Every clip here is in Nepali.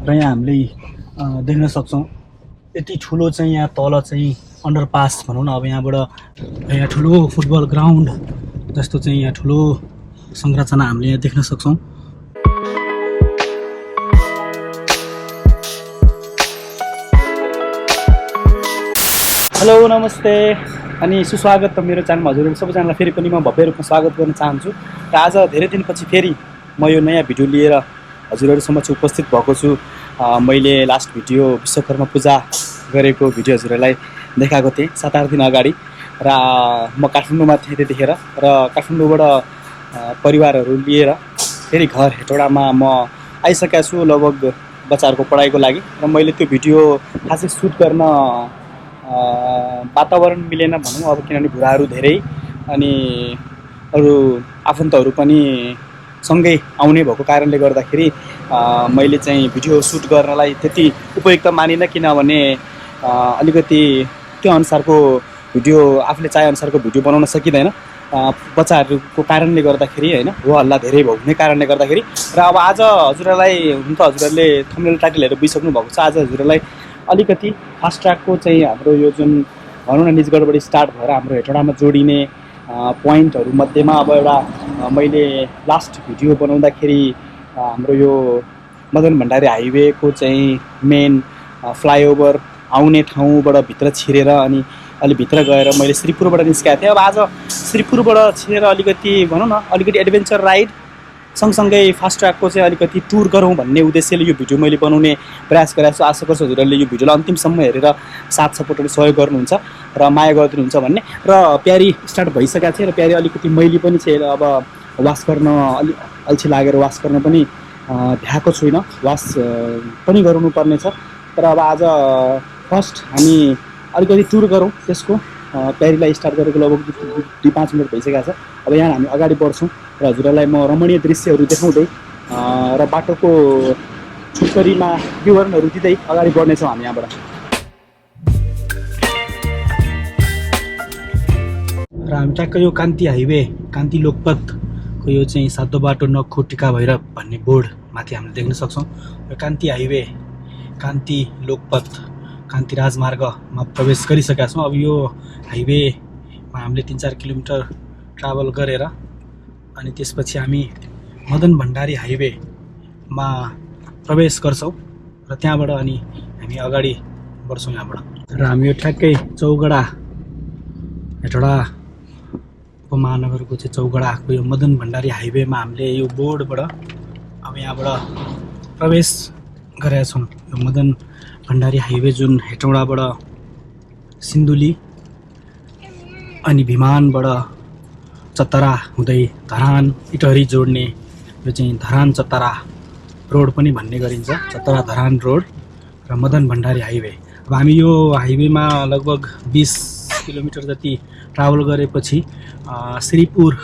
र यहाँ हामीले देख्न सक्छौं यति ठुलो चाहिँ यहाँ तल चाहिँ अन्डरपास भनौं न। अब यहाँबाट यहाँ ठुलो फुटबल ग्राउन्ड जस्तो चाहिँ यहाँ ठुलो संरचना हामीले यहाँ देख्न सक्छौं। हेलो नमस्ते अनि सुस्वागत त मेरो च्यानलमा हजुरहरु सबैजनालाई फेरि पनि म भव्य रूपमा स्वागत गर्न चाहन्छु। र आज धेरै दिनपछि फेरि म यो नयाँ भिडियो लिएर हजुरहरु समक्ष उपस्थित भएको छु। मैले लास्ट भिडियो विश्वकर्मा पूजा गरेको भिडियो हजुरहरुलाई देखाएको थिएँ 7-8 दिन अगाडि र म काठमाडौँमा थिएँ त्यतिखेर र काठमाडौँबाट परिवारहरु लिएर फेरि घर हेटौडामा म आइसकेको छु लगभग बच्चाहरुको पढाइको लागि। र मैले त्यो भिडियो खासै सुट गर्न वातावरण मिलेन भनौं अब, किनभने बुढाहरु धेरै अनि अरु आफन्तहरु पनि सँगै आउने भएको कारणले गर्दाखेरि मैले चाहिँ भिडियो सुट गर्नलाई त्यति उपयुक्त मानिन, किनभने अलिकति त्यो अनुसारको भिडियो आफूले चाहे अनुसारको भिडियो बनाउन सकिदैन बच्चाहरुको कारणले गर्दाखेरि हैन, हो हल्ला धेरै भउने कारणले गर्दाखेरि। र अब आज हजुरहरुलाई हुन त हजुरहरुले थम्बनेल टाइटलहरु बुझिसक्नु भएको छ। आज हजुरहरुलाई अलिकति फास्ट ट्र्याकको चाहिँ हाम्रो यो जुन भनौं न निजगढबाट स्टार्ट भएर हाम्रो हेटौडामा जोडिने पोइन्टहरु मध्येमा अब एउटा मैले लास्ट भिडियो बनाउँदाखेरि हाम्रो यो मदन भण्डारी हाइवेको चाहिँ मेन फ्लाइओभर आउने ठाउँबाट भित्र छिरेर अनि अलि भित्र गएर मैले श्रीपुरबाट निस्केको थिएँ। अब आज श्रीपुरबाट छिरेर अलिकति भनौं न अलिकति एडभेन्चर राइड सँगसँगै फास्ट ट्र्याकको चाहिँ अलिकति टुर गरौँ भन्ने उद्देश्यले यो भिडियो मैले बनाउने प्रयास गरेको छु। आशा गर्छु हजुरहरुले यो भिडियोलाई अन्तिमसम्म हेरेर साथ सपोर्ट र सहयोग गर्नुहुन्छ र माया गरिदिनुहुन्छ भन्ने। र प्यारी स्टार्ट भइसकेको छ र प्यारी अलिकति मैली पनि छ, अब वास गर्न अलि अल्छी लागेर वास गर्न पनि भ्याएको छुइनँ, वास पनि गराउनु पर्ने छ। तर अब आज फर्स्ट हामी अलिकति टुर गरौँ त्यसको। प्यारीलाई स्टार्ट गरेको लगभग 2-5 मिनट भइसकेको छ। अब यहाँ हामी अगाडि बढ्छौँ र हजुरहरुलाई म रमणीय दृश्यहरू देखाउँदै र बाटोको छोटकरीमा विवरणहरू दिँदै अगाडि बढ्नेछौँ हामी यहाँबाट। र हामी ट्याक्क यो कान्ति हाइवे कान्ति लोकपथको यो चाहिँ सातो बाटो नखो टिका भएर भन्ने बोर्ड माथि हामीले देख्न सक्छौँ। यो कान्ति हाइवे कान्ति लोकपथ कान्ति राजमार्गमा प्रवेश गरिसकेका छौँ। अब यो हाइवेमा हामीले 3-4 किलोमिटर ट्राभल गरेर अनि त्यसपछि हामी मदन भण्डारी हाइवेमा प्रवेश गर्छौँ र त्यहाँबाट अनि हामी अगाडि बढ्छौँ यहाँबाट। र हामी यो ठ्याक्कै चौगडा हेटौडा उपमहानगरको चाहिँ चौगडाको यो मदन भण्डारी हाइवेमा हामीले यो बोर्डबाट अब यहाँबाट प्रवेश गरेका छौँ। यो मदन भण्डारी हाइवे जुन हेटौडाबाट सिन्धुली अनि भिमानबाट चतरा हुँदै धरान इटहरी जोड्ने यो चाहिँ धरान चतरा रोड पनि भन्ने गरिन्छ, चतरा धरान रोड र मदन भण्डारी हाइवे। अब हामी यो हाइवेमा लगभग 20 किलोमिटर जति ट्राभल गरेपछि श्रीपुर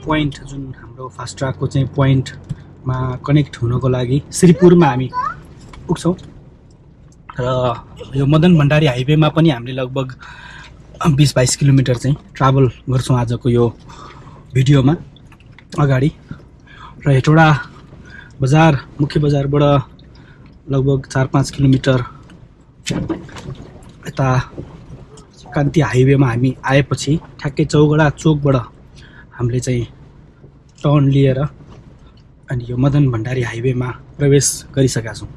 पोइन्ट जुन हाम्रो फास्ट ट्र्याकको चाहिँ पोइन्टमा कनेक्ट हुनको लागि श्रीपुरमा हामी पुग्छौँ। र यो मदन भण्डारी हाइवेमा पनि हामीले लगभग 20-22 किलोमिटर चाहिँ ट्राभल गर्छौँ आजको यो भिडियोमा अगाडि। र हेटौडा बजार मुख्य बजारबाट लगभग 4-5 किलोमिटर यता कान्ति हाइवेमा हामी आएपछि ठ्याक्कै चौगडा चोकबाट हामीले चाहिँ टर्न लिएर अनि यो मदन भण्डारी हाइवेमा प्रवेश गरिसकेका छौँ।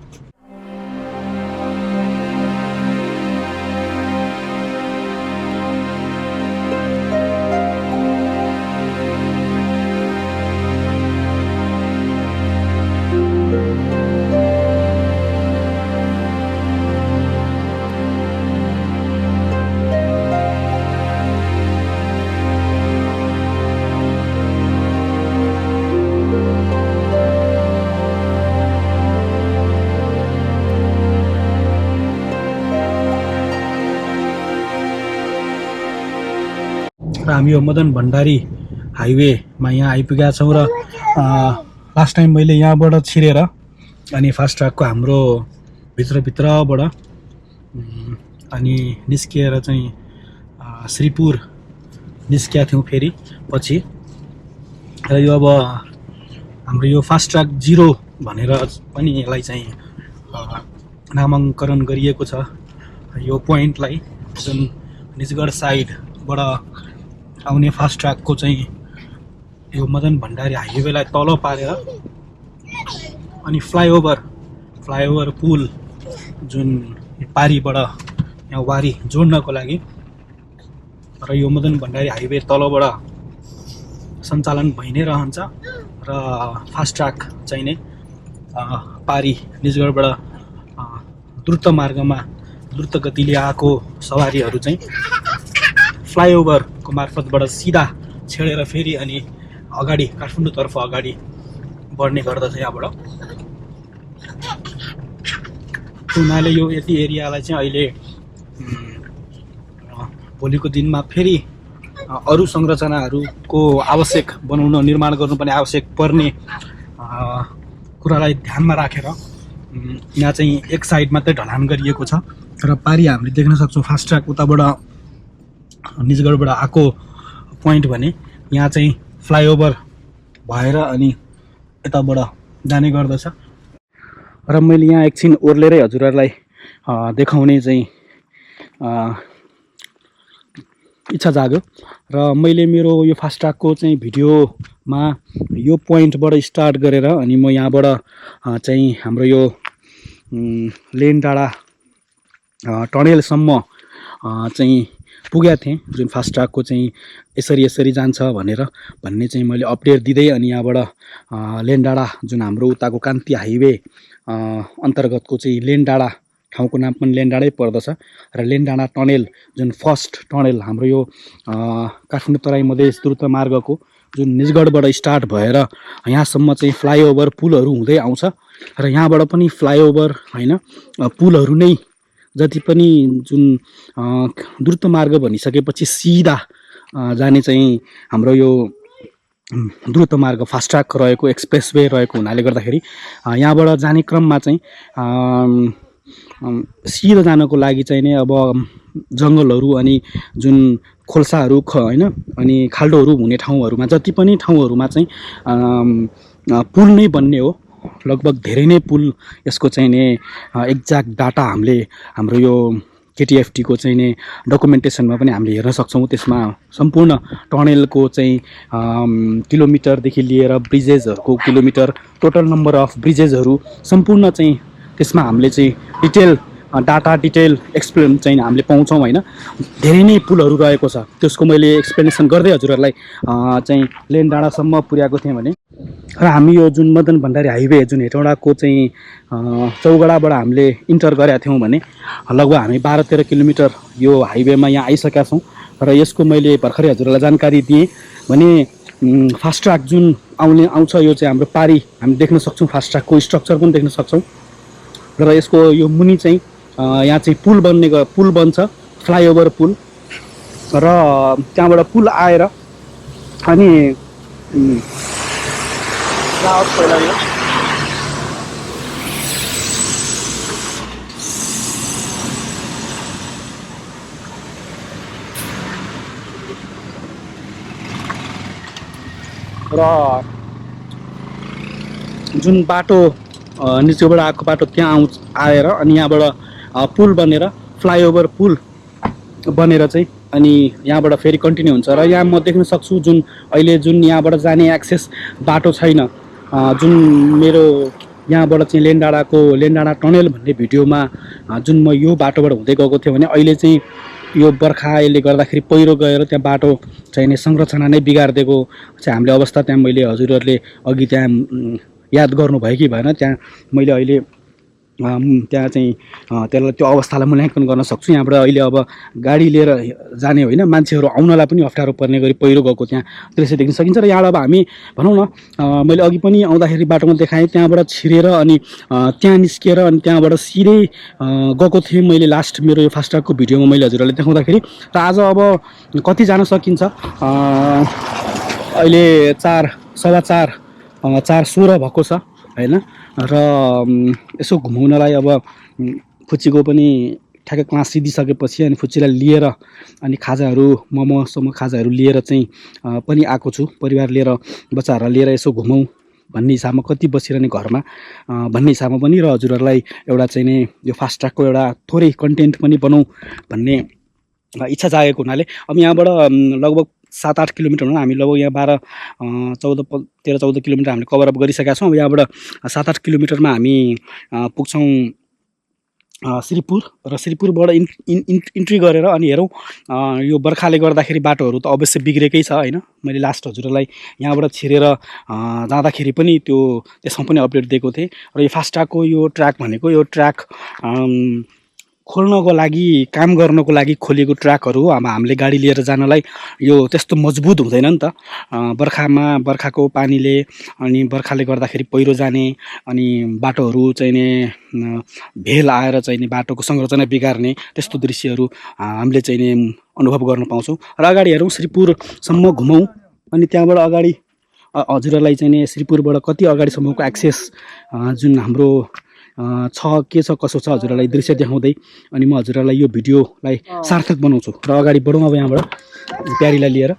र हामी यो मदन भण्डारी हाइवेमा यहाँ आइपुगेका छौँ। र लास्ट टाइम मैले यहाँबाट छिरेर अनि फास्ट ट्र्याकको हाम्रो भित्रबाट अनि निस्किएर चाहिँ श्रीपुर निस्केका थियौँ फेरि पछि। र यो अब हाम्रो यो फास्ट ट्र्याक 0 भनेर पनि यसलाई चाहिँ नामाङ्करण गरिएको छ यो पोइन्टलाई, जुन निजगढ साइडबाट आउने फास्ट ट्र्याकको चाहिँ यो मदन भण्डारी हाइवेलाई तल पारेर अनि फ्लाइओभर पुल जुन पारीबाट यहाँ वारी जोड्नको लागि र यो मदन भण्डारी हाइवे तलबाट सञ्चालन भइ नै रहन्छ र फास्ट ट्र्याक चाहिँ नै पारी निजगढबाट द्रुत मार्गमा द्रुत गतिले आएको सवारीहरू चाहिँ फ्लाइओभरको मार्फतबाट सिधा छेडेर फेरि अनि अगाडि काठमाडौँतर्फ अगाडि बढ्ने गर्दछ। यहाँबाट हुनाले यो यति एरियालाई चाहिँ अहिले भोलिको दिनमा फेरि अरू संरचनाहरूको आवश्यक बनाउन निर्माण गर्नुपर्ने आवश्यक पर्ने कुरालाई ध्यानमा राखेर यहाँ चाहिँ एक साइड मात्रै ढलान गरिएको छ र पारी हामीले देख्न सक्छौँ फास्ट ट्र्याक उताबाट निजगढबाट आएको पोइन्ट भने यहाँ चाहिँ फ्लाइओभर भएर अनि यताबाट जाने गर्दछ। र मैले यहाँ एकछिन ओर्लेरै हजुरहरूलाई देखाउने चाहिँ इच्छा जाग्यो र मैले मेरो यो फास्ट ट्र्याकको चाहिँ भिडियोमा यो पोइन्टबाट स्टार्ट गरेर अनि म यहाँबाट चाहिँ हाम्रो यो लेन डाँडा टनेलसम्म चाहिँ पुगेको थिएँ, जुन फास्ट ट्र्याकको चाहिँ यसरी जान्छ भन्ने चाहिँ मैले अपडेट दिँदै अनि यहाँबाट लेन डाँडा जुन हाम्रो उताको कान्ति हाइवे अन्तर्गतको चाहिँ लेन डाँडा ठाउँको नाम पनि लेन डाँडै पर्दछ र लेन डाँडा टनेल जुन फर्स्ट टनेल हाम्रो यो काठमाडौँ तराई मधेस द्रुत मार्गको जुन निजगढबाट स्टार्ट भएर यहाँसम्म चाहिँ फ्लाइओभर पुलहरू हुँदै आउँछ र यहाँबाट पनि फ्लाइओभर होइन पुलहरू नै जति पनि जुन द्रुत मार्ग भनिसकेपछि सिधा जाने चाहिँ हाम्रो यो द्रुत मार्ग फास्ट ट्र्याक रहेको एक्सप्रेसवे रहेको हुनाले गर्दाखेरि यहाँबाट जाने क्रममा चाहिँ सिधा जानको लागि चाहिँ नै अब जङ्गलहरू अनि जुन खोल्साहरू होइन अनि खाल्डोहरू हुने ठाउँहरूमा जति पनि ठाउँहरूमा चाहिँ पुल नै बन्ने हो। लगभग धेरै नै पुल यसको चाहिँ नै एक्ज्याक्ट डाटा हामीले हाम्रो यो केटिएफटीको चाहिँ नै डकुमेन्टेसनमा पनि हामीले हेर्न सक्छौँ। त्यसमा सम्पूर्ण टनेलको चाहिँ किलोमिटरदेखि लिएर ब्रिजेसहरूको किलोमिटर टोटल नम्बर अफ ब्रिजेसहरू सम्पूर्ण चाहिँ त्यसमा हामीले चाहिँ डिटेल एक्सप्लेन चाहिँ हामीले पाउँछौँ होइन। धेरै नै पुलहरू रहेको छ, त्यसको मैले एक्सप्लेनेसन गर्दै हजुरहरूलाई चाहिँ लेन डाँडासम्म पुर्याएको थिएँ भने र हामी यो जुन मदन भण्डारी हाइवे जुन हेटौँडाको चाहिँ चौगडाबाट हामीले इन्टर गरेका थियौँ भने लगभग हामी 12-13 किलोमिटर यो हाइवेमा यहाँ आइसकेका छौँ र यसको मैले भर्खरै हजुरहरूलाई जानकारी दिएँ भने फास्ट ट्र्याक जुन आउँछ यो चाहिँ हाम्रो पारी हामी देख्न सक्छौँ, फास्ट ट्र्याकको स्ट्रक्चर पनि देख्न सक्छौँ र यसको यो मुनि चाहिँ यहाँ चाहिँ पुल बन्छ फ्लाइओभर पुल र त्यहाँबाट पुल आएर अनि र जुन बाटो निचेबाट आएको बाटो त्यहाँ आएर अनि यहाँबाट पुल बनेर फ्लाइओभर पुल बनेर चाहिँ अनि यहाँबाट फेरि कन्टिन्यू हुन्छ र यहाँ म देख्न सक्छु जुन अहिले जुन यहाँबाट जाने एक्सेस बाटो छैन, जुन मेरो यहाँबाट चाहिँ लेन डाँडा टनेल भन्ने भिडियोमा जुन म यो बाटोबाट हुँदै गएको थिएँ भने अहिले चाहिँ यो बर्खाले गर्दाखेरि पहिरो गएर त्यहाँ बाटो चाहिने संरचना नै बिगारिदिएको चाहिँ हामीले अवस्था त्यहाँ मैले हजुरहरूले अघि त्यहाँ याद गर्नुभयो कि भएन, त्यहाँ मैले अहिले त्यहाँ चाहिँ त्यसलाई त्यो अवस्थालाई मूल्याङ्कन गर्न सक्छु। यहाँबाट अहिले अब गाडी लिएर जाने होइन, मान्छेहरू आउनलाई पनि अप्ठ्यारो पर्ने गरी पहिरो गएको त्यहाँ दृश्य देख्न सकिन्छ र यहाँबाट अब हामी भनौँ न मैले अघि पनि आउँदाखेरि बाटोमा देखाएँ त्यहाँबाट छिरेर अनि त्यहाँ निस्किएर अनि त्यहाँबाट सिधै गएको थिएँ मैले लास्ट मेरो यो फास्ट ट्र्याकको भिडियोमा मैले हजुरहरूले देखाउँदाखेरि। र आज अब कति जान सकिन्छ अहिले 4:15 भएको छ होइन र यसो घुमाउनलाई अब फुच्चीको पनि ठ्याक्कै क्लास सिधिसकेपछि अनि फुच्चीलाई लिएर अनि खाजाहरू मोमोसम्म खाजाहरू लिएर चाहिँ पनि आएको छु, परिवार लिएर बच्चाहरूलाई लिएर यसो घुमाउँ भन्ने हिसाबमा कति बसिरहने घरमा भन्ने हिसाबमा पनि र हजुरहरूलाई एउटा चाहिँ नि यो फास्ट ट्र्याकको एउटा थोरै कन्टेन्ट पनि बनाऊँ भन्ने इच्छा जागेको हुनाले अब यहाँबाट लगभग 7-8 किलोमिटर हो हामी लगभग यहाँ 13-14 किलोमिटर हामीले कभर अप गरिसकेका छौँ। अब यहाँबाट 7-8 किलोमिटरमा हामी पुग्छौँ श्रीपुर र श्रीपुरबाट इन्ट्री गरेर अनि हेरौँ यो बर्खाले गर्दाखेरि बाटोहरू त अवश्य बिग्रेकै छ होइन। मैले लास्ट हजुरहरूलाई यहाँबाट छिरेर जाँदाखेरि पनि त्यसमा पनि अपडेट दिएको थिएँ र यो फास्ट्यागको यो ट्र्याक भनेको यो ट्र्याक खोल्नको लागि काम गर्नको लागि खोलिएको ट्र्याकहरू हो। अब हामीले गाडी लिएर जानलाई यो त्यस्तो मजबुत हुँदैन नि त। बर्खाको पानीले अनि बर्खाले गर्दाखेरि पहिरो जाने अनि बाटोहरू चाहिँ नि भेल आएर चाहिँ नि बाटोको संरचना बिगार्ने त्यस्तो दृश्यहरू हामीले चाहिँ नि अनुभव गर्न पाउँछौँ। र अगाडि हेरौँ श्रीपुरसम्म घुमौँ अनि त्यहाँबाट अगाडि हजुरहरूलाई चाहिँ नि श्रीपुरबाट कति अगाडिसम्मको एक्सेस जुन हाम्रो के छ कसो छ हजुरहरूलाई दृश्य देखाउँदै अनि म हजुरहरूलाई यो भिडियोलाई सार्थक बनाउँछु। र अगाडि बढौँ अब यहाँबाट प्यारीलाई लिएर।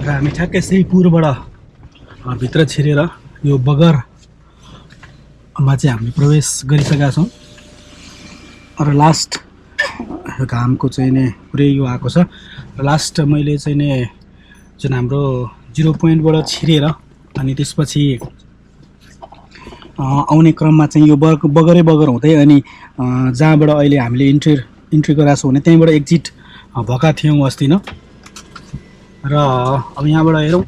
र हामी ठ्याक्कै श्रीपुरबाट भित्र छिरेर यो बगरमा चाहिँ हामीले प्रवेश गरिसकेका छौँ। र लास्ट घामको चाहिँ नि पुरै यो आएको छ। र लास्ट मैले चाहिँ नि जुन हाम्रो 0 पोइन्टबाट छिरेर अनि त्यसपछि आउने क्रममा चाहिँ यो बगरै हुँदै अनि जहाँबाट अहिले हामीले इन्ट्री गराएको छौँ भने त्यहीँबाट एक्जिट भएका थियौँ अस्ति न। र अब यहाँबाट हेरौँ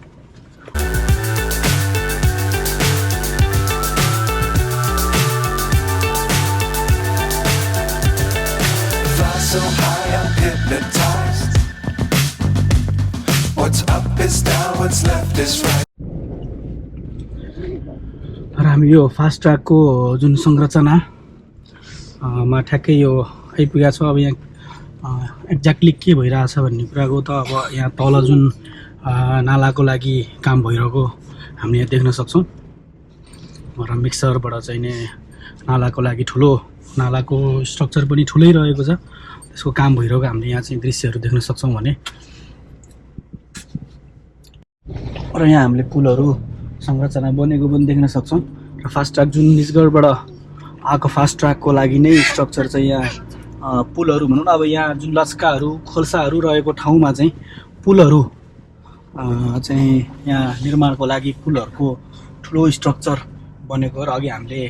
र हामी यो फास्ट ट्र्याकको जुन संरचना मा ठ्याक्कै यो आइपुगेका छौँ। अब यहाँ एक्ज्याक्टली के भइरहेछ भन्ने कुराको त अब यहाँ तल जुन नालाको लागि काम भइरहेको हामीले यहाँ देख्न सक्छौँ। र मिक्सरबाट चाहिँ नि नालाको लागि ठुलो नालाको स्ट्रक्चर पनि ठुलै रहेको छ, त्यसको काम भइरहेको हामीले यहाँ चाहिँ दृश्यहरू देख्न सक्छौँ भने। र यहाँ हामीले पुलहरू संरचना बनेको पनि देख्न सक्छौँ। र फास्ट ट्र्याक जुन निजगढबाट आएको फास्ट ट्र्याकको लागि नै स्ट्रक्चर चाहिँ यहाँ पुलहरू भनौँ न। अब यहाँ जुन लचकाहरू खोल्साहरू रहेको ठाउँमा चाहिँ पुलहरू चाहिँ यहाँ निर्माणको लागि पुलहरूको ठुलो स्ट्रक्चर बनेको र अघि हामीले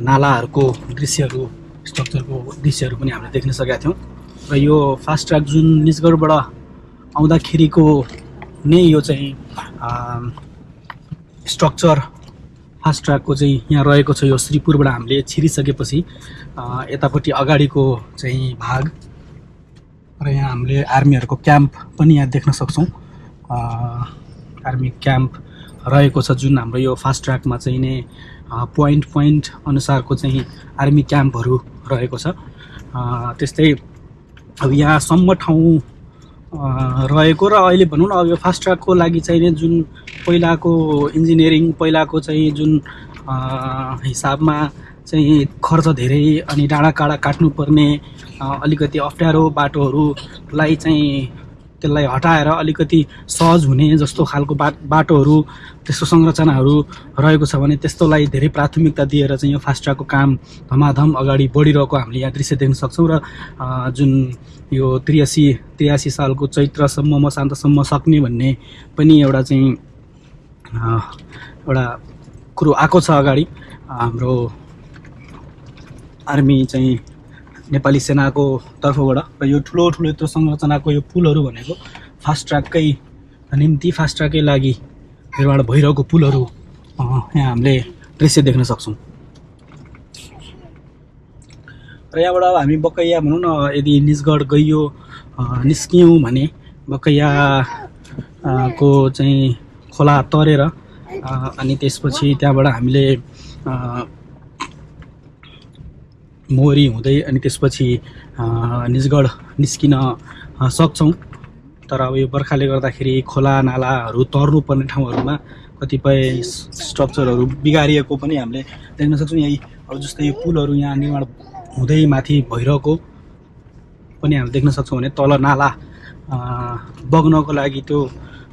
नालाहरूको दृश्यहरू स्ट्रक्चरको दृश्यहरू पनि हामीले देख्न सकेका थियौँ। र यो फास्ट ट्र्याक जुन निजगढबाट आउँदाखेरिको नै यो चाहिँ स्ट्रक्चर फास्ट ट्र्याकको चाहिँ यहाँ रहेको छ। यो श्रीपुरबाट हामीले छिरिसकेपछि यतापट्टि अगाडिको चाहिँ भाग र यहाँ हामीले आर्मीहरूको क्याम्प पनि यहाँ देख्न सक्छौँ। आर्मी क्याम्प रहेको छ जुन हाम्रो यो फास्ट ट्र्याकमा चाहिँ नै पोइन्ट अनुसारको चाहिँ आर्मी क्याम्पहरू रहेको छ। त्यस्तै अब यहाँसम्म ठाउँ रहेको र अहिले भनौँ न अब यो फास्ट ट्र्याकको लागि चाहिने जुन पहिलाको इन्जिनियरिङ पहिलाको चाहिँ जुन हिसाबमा चाहिँ खर्च धेरै अनि डाँडा काँडा काट्नुपर्ने अलिकति अप्ठ्यारो बाटोहरूलाई चाहिँ त्यसलाई हटाएर अलिकति सहज हुने जस्तो खालको बाटोहरू त्यस्तो संरचनाहरू रहेको छ भने त्यस्तोलाई धेरै प्राथमिकता दिएर चाहिँ यो फास्ट ट्र्याकको काम धमाधम अगाडि बढिरहेको हामीले यहाँ दृश्य देख्न सक्छौँ। र जुन यो 83 सालको चैत्रसम्म मसान्तसम्म सक्ने भन्ने पनि एउटा चाहिँ एउटा कुरो आएको छ अगाडि हाम्रो आर्मी चाहिँ नेपाली सेनाको तर्फबाट। र यो ठुलो यत्रो संरचनाको यो पुलहरू भनेको फास्ट ट्र्याककै निम्ति फास्ट ट्र्याककै लागि निर्माण भइरहेको पुलहरू यहाँ हामीले दृश्य देख्न सक्छौँ। र यहाँबाट अब हामी बकैया भनौँ न यदि निजगढ गइयो निस्कियौँ भने बकैया को चाहिँ खोला तरेर अनि त्यसपछि त्यहाँबाट हामीले मोरी हुँदै अनि त्यसपछि निजगढ निस्किन सक्छौँ। तर अब यो बर्खाले गर्दाखेरि खोला नालाहरू तर्नुपर्ने ठाउँहरूमा कतिपय स्ट्रक्चरहरू बिगारिएको पनि हामीले देख्न सक्छौँ। यही अब जस्तै यो पुलहरू यहाँ निर्माण हुँदै माथि भइरहेको पनि हामीले देख्न सक्छौँ भने तल नाला बग्नको लागि त्यो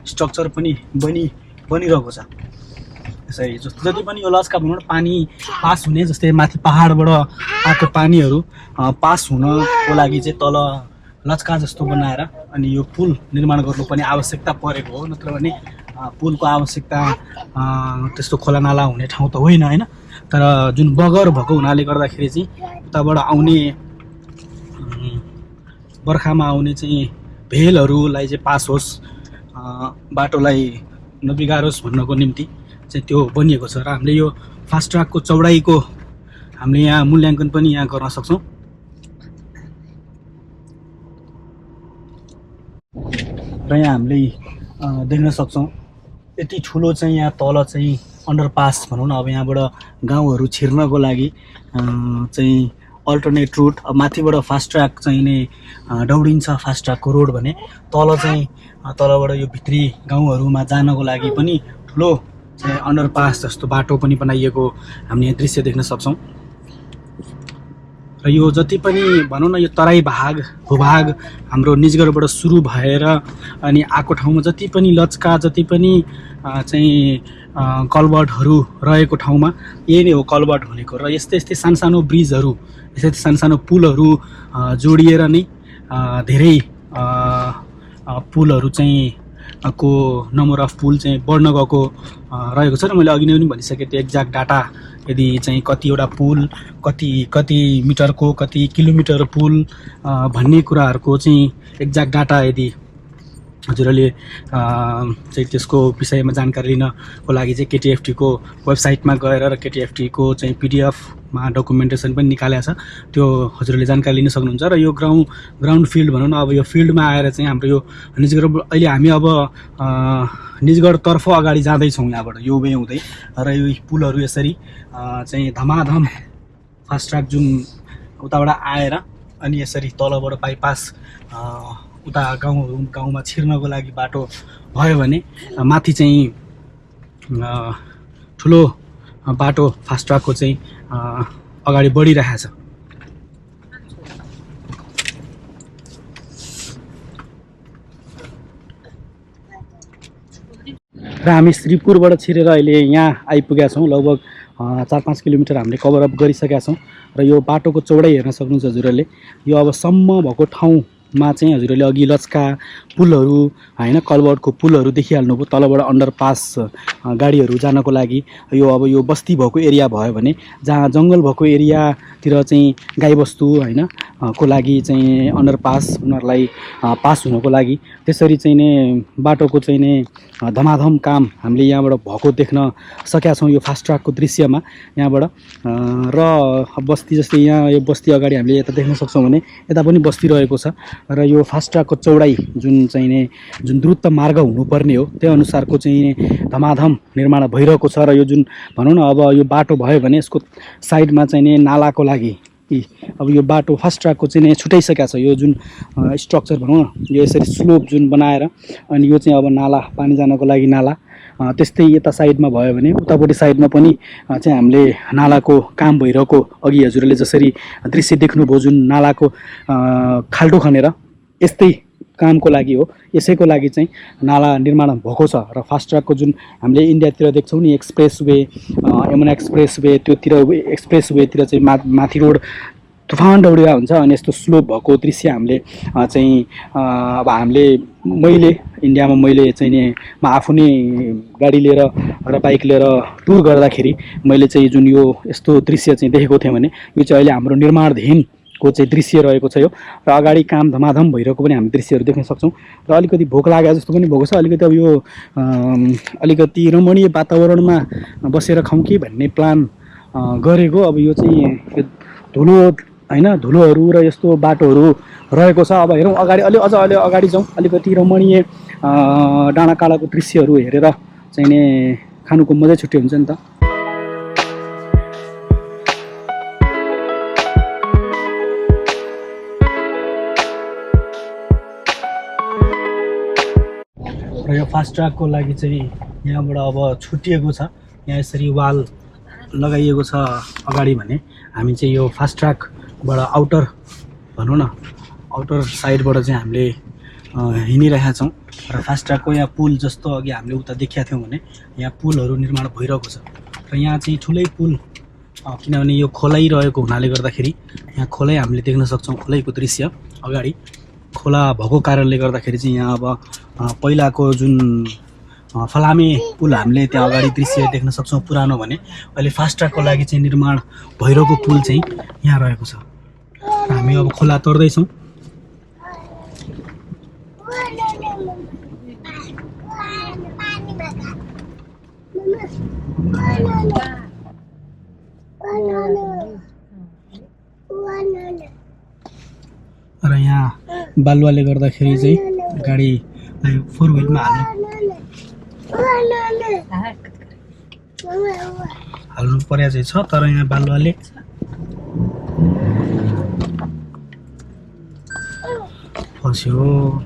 स्ट्रक्चर पनि बनिरहेको छ। यसै जति पनि यो लचका भनौँ पानी पास हुने, जस्तै माथि पहाडबाट आएको पानीहरू पास हुनको लागि चाहिँ तल लचका जस्तो बनाएर अनि यो पुल निर्माण गर्नुपर्ने आवश्यकता परेको हो। नत्र भने पुलको आवश्यकता त्यस्तो खोला नाला हुने ठाउँ त होइन होइन। तर जुन बगर भएको हुनाले गर्दाखेरि चाहिँ उताबाट आउने बर्खामा आउने चाहिँ भेलहरूलाई चाहिँ पास होस्, बाटोलाई नबिगारोस् भन्नको निम्ति चाहिँ त्यो बनिएको छ। र हामीले यो फास्ट ट्र्याकको चौडाइको हामीले यहाँ मूल्याङ्कन पनि यहाँ गर्न सक्छौँ। र यहाँ हामीले देख्न सक्छौँ यति ठुलो चाहिँ यहाँ तल चाहिँ अन्डरपास भनौँ न। अब यहाँबाट गाउँहरू छिर्नको लागि चाहिँ अल्टरनेट रुट, अब माथिबाट फास्ट ट्र्याक चाहिँ नै दौडिन्छ फास्ट ट्र्याकको रोड भने, तल चाहिँ तलबाट यो भित्री गाउँहरूमा जानको लागि पनि ठुलो चाहिँ अन्डरपास जस्तो बाटो पनि बनाइएको हामीले यहाँ दृश्य देख्न सक्छौँ। र यो जति पनि भनौँ न यो तराई भूभाग हाम्रो निजगढबाट सुरु भएर अनि आएको ठाउँमा जति पनि लचका जति पनि चाहिँ कलबर्टहरू रहेको ठाउँमा यही नै हो कलबर्ट भनेको। र यस्तै सानसानो ब्रिजहरू, यस्तै सानसानो पुलहरू जोडिएर नै धेरै पुलहरू चाहिँ को नम्बर अफ पुल चाहिँ बढ्न गएको रहेको छ। र मैले अघि नै पनि भनिसकेँ त्यो एक्ज्याक्ट डाटा यदि चाहिँ कतिवटा पुल कति मिटरको कति किलोमिटर पुल भन्ने कुराहरूको चाहिँ एक्ज्याक्ट डाटा यदि हजुरहरूले चाहिँ त्यसको विषयमा जानकारी लिनको लागि चाहिँ केटिएफटीको वेबसाइटमा गएर र केटिएफटीको चाहिँ पिडिएफमा डकुमेन्टेसन पनि निकालेको छ, त्यो हजुरहरूले जानकारी लिन सक्नुहुन्छ। र यो ग्राउन्ड फिल्ड भनौँ न, अब यो फिल्डमा आएर चाहिँ हाम्रो यो निजगढ अहिले हामी अब निजगढतर्फ अगाडि जाँदैछौँ यहाँबाट यो वे हुँदै। र यो पुलहरू यसरी चाहिँ धमाधम फास्ट ट्र्याक जुन उताबाट आएर अनि यसरी तलबाट बाइपास उता गाउँमा छिर्नको लागि बाटो भयो भने माथि चाहिँ ठुलो बाटो फास्ट ट्र्याकको चाहिँ अगाडि बढिरहेछ। र हामी श्रीपुरबाट छिरेर अहिले यहाँ आइपुगेका छौँ। लगभग 4-5 किलोमिटर हामीले कभर अप गरिसकेका छौँ। र यो बाटोको चौडाइ हेर्न सक्नुहुन्छ हजुरहरूले। यो अब सम्म भएको ठाउँमा चाहिँ हजुरहरूले अघि लचका पुलहरू होइन, कलबर्टको पुलहरू देखिहाल्नुभयो। तलबाट अन्डरपास गाडीहरू जानको लागि यो अब यो बस्ती भएको एरिया भयो भने, जहाँ जङ्गल भएको एरियातिर चाहिँ गाईबस्तु होइन को लागि चाहिँ अन्डरपास उनीहरूलाई पास हुनको लागि त्यसरी चाहिँ नै बाटोको चाहिँ नै धमाधम काम हामीले यहाँबाट भएको देख्न सकेका छौँ यो फास्ट ट्र्याकको दृश्यमा यहाँबाट। र बस्ती जस्तै यहाँ यो बस्ती अगाडि हामीले यता देख्न सक्छौँ भने यता पनि बस्ती रहेको छ। र यो फास्ट ट्र्याकको चौडाइ जुन द्रुत मार्ग हुनुपर्ने हो त्यो अनुसारको चाहिँ धमाधम निर्माण भइरहेको छ। र यो जुन भनौँ न अब यो बाटो भयो भने यसको साइडमा चाहिँ नि नालाको लागि अब यो बाटो फास्ट ट्र्याकको चाहिँ नि छुटाइसकेको छ। यो जुन स्ट्रक्चर भनौँ न यो यसरी स्लोप जुन बनाएर अनि यो चाहिँ अब नाला पानी जानको लागि नाला, त्यस्तै यता साइडमा भयो भने उतापट्टि साइडमा पनि चाहिँ हामीले नालाको काम भइरहेको अघि हजुरहरूले जसरी दृश्य देख्नुभयो जुन नालाको खाल्टो खनेर यस्तै कामको लागि हो, यसैको लागि चाहिँ नाला निर्माण भएको छ। र फास्ट ट्र्याकको जुन हामीले इन्डियातिर देख्छौँ नि एक्सप्रेसवे, यमुना एक्सप्रेसवे, त्योतिर एक्सप्रेसवेतिर चाहिँ माथि रोड तुफान दौडिरहेको हुन्छ अनि यस्तो स्लोप भएको दृश्य हामीले चाहिँ अब मैले इन्डियामा मैले चाहिँ नि म आफू नै गाडी लिएर र बाइक लिएर टुर गर्दाखेरि मैले चाहिँ जुन यो यस्तो दृश्य चाहिँ देखेको थिएँ भने यो चाहिँ अहिले हाम्रो निर्माणाधीनको चाहिँ दृश्य रहेको छ यो। र अगाडि काम धमाधम भइरहेको पनि हामी दृश्यहरू देख्न सक्छौँ। र अलिकति भोक लागे जस्तो पनि भएको छ, अलिकति अब यो अलिकति रमणीय वातावरणमा बसेर खाउँ कि भन्ने प्लान गरेको। अब यो चाहिँ धुलो होइन धुलोहरू र यस्तो बाटोहरू रहेको छ। अब हेरौँ अगाडि अझ अगाडि जाउँ, अलिकति रमणीय डाँडाकाँडाको दृश्यहरू हेरेर चाहिँ नि खानुको मजै छुट्टै हुन्छ नि त। फास्ट ट्र्याकको लागि चाहिँ यहाँबाट अब छुट्टिएको छ। यहाँ यसरी वाल लगाइएको छ अगाडि भने हामी चाहिँ यो फास्ट ट्र्याकबाट आउटर भनौँ न आउटर साइडबाट चाहिँ हामीले हिँडिरहेका छौँ र फास्ट ट्र्याकको यहाँ पुल जस्तो अघि हामीले उता देखेका थियौँ भने यहाँ पुलहरू निर्माण भइरहेको छ र यहाँ चाहिँ ठुलै पुल किनभने यो खोलै रहेको हुनाले गर्दाखेरि यहाँ खोलै हामीले देख्न सक्छौँ। खोलैको दृश्य अगाडि खोला भएको कारणले गर्दाखेरि चाहिँ यहाँ अब पहिलाको जुन फलामे पुल हामीले त्यहाँ अगाडि दृश्य देख्न सक्छौँ पुरानो भने अहिले फास्ट ट्र्याकको लागि चाहिँ निर्माण भइरहेको पुल चाहिँ यहाँ रहेको छ। हामी अब खोला तर्दैछौँ। र यहाँ बालुवाले गर्दाखेरि चाहिँ गाडीलाई फोर व्हिलमा हाल्नु पर्या चाहिँ छ तर यहाँ बालुवाले फस्यो।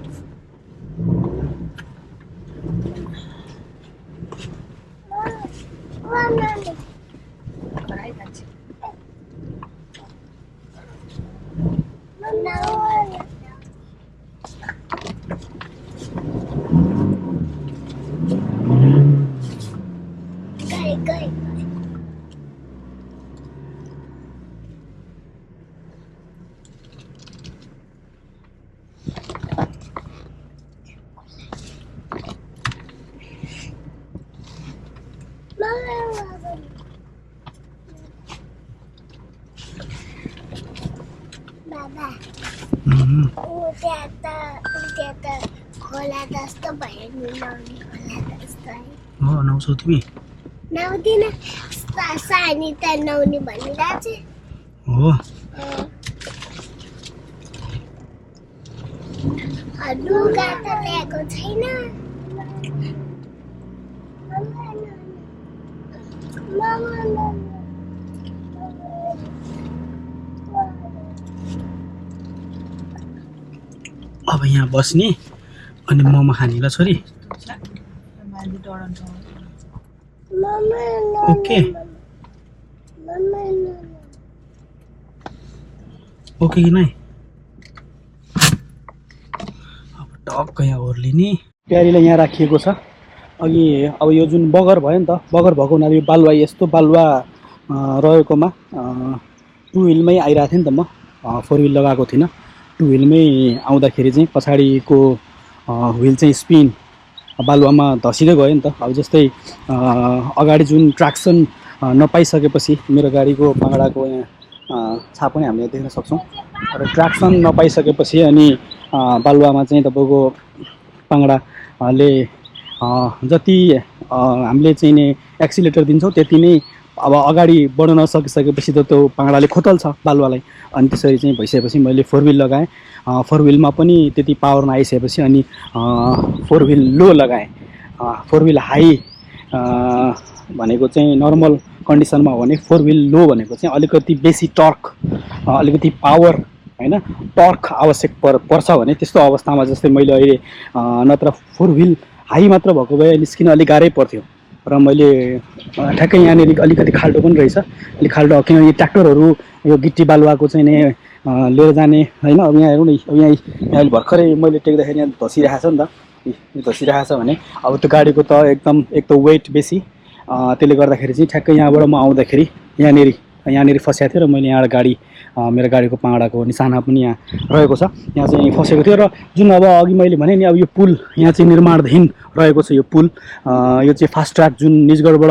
खोला जस्तो भयो नि नौनी खोला जस्तो हो नौसौ तिमी नौदिन सानी त नौनी भनिरहेछ हो लुगा त ल्याएको छैन अब यहाँ बस्ने अनि मोमो खाने ल छोरी ओके ओके कि नै अब टक्क यहाँ ओर्लिने प्यारीलाई यहाँ राखिएको छ। अघि अब यो जुन बगर भयो नि त बगर भएको हुनाले यो बालुवा यस्तो बालुवा रहेकोमा टु व्हिलमै आइरहेको थिएँ नि त म फोर व्हिल लगाएको थिइनँ। टु व्हिलमै आउँदाखेरि चाहिँ पछाडिको व्हिल चाहिँ स्पिन बालुवामा धसिँदै गयो नि त। अब जस्तै अगाडि जुन ट्र्याक्सन नपाइसकेपछि मेरो गाडीको पाङडाको यहाँ छाप पनि हामीले देख्न सक्छौँ र ट्र्याक्सन नपाइसकेपछि अनि बालुवामा चाहिँ तपाईँको पाङडाले जति हामीले चाहिँ नि एक्सिलेटर दिन्छौँ त्यति नै अब अगाडि बढ्न नसकिसकेपछि त त्यो पाङडाले खोतल्छ बालुवालाई अनि त्यसरी चाहिँ भइसकेपछि मैले फोर व्हिल लगाएँ। फोर व्हिलमा पनि त्यति पावर नआइसकेपछि अनि फोर व्हिल लो लगाएँ। फोर व्हिल हाई भनेको चाहिँ नर्मल कन्डिसनमा हो भने फोर व्हिल लो भनेको चाहिँ अलिकति बेसी टर्क अलिकति पावर हैन टर्क आवश्यक पर्छ भने त्यस्तो अवस्थामा जस्तै मैले अहिले नत्र फोर व्हिल हाई मात्र भएको भए निस्किन अलिक गाह्रै पर्थ्यो र मैले ठ्याक्कै यहाँनिर अलिकति खाल्डो पनि रहेछ अलिक खाल्डो किनभने ट्र्याक्टरहरू यो गिट्टी बालुवाको चाहिँ नि लिएर जाने होइन। अब यहाँ हेरौँ न अब यहाँ भर्खरै मैले टेक्दाखेरि यहाँ धसिरहेको छ नि त यो धसिरहेको छ भने अब त्यो गाडीको त एकदम एक त वेट बेसी त्यसले गर्दाखेरि चाहिँ ठ्याक्कै यहाँबाट म आउँदाखेरि यहाँनिर फसेको थियो र मैले यहाँ गाडी मेरो गाडीको पाङडाको निशाना पनि यहाँ रहेको छ यहाँ चाहिँ फसेको थियो र जुन अब अघि मैले भने नि अब यो पुल यहाँ चाहिँ निर्माणाधीन रहेको छ। यो पुल यो चाहिँ फास्ट ट्र्याक जुन निजगढबाट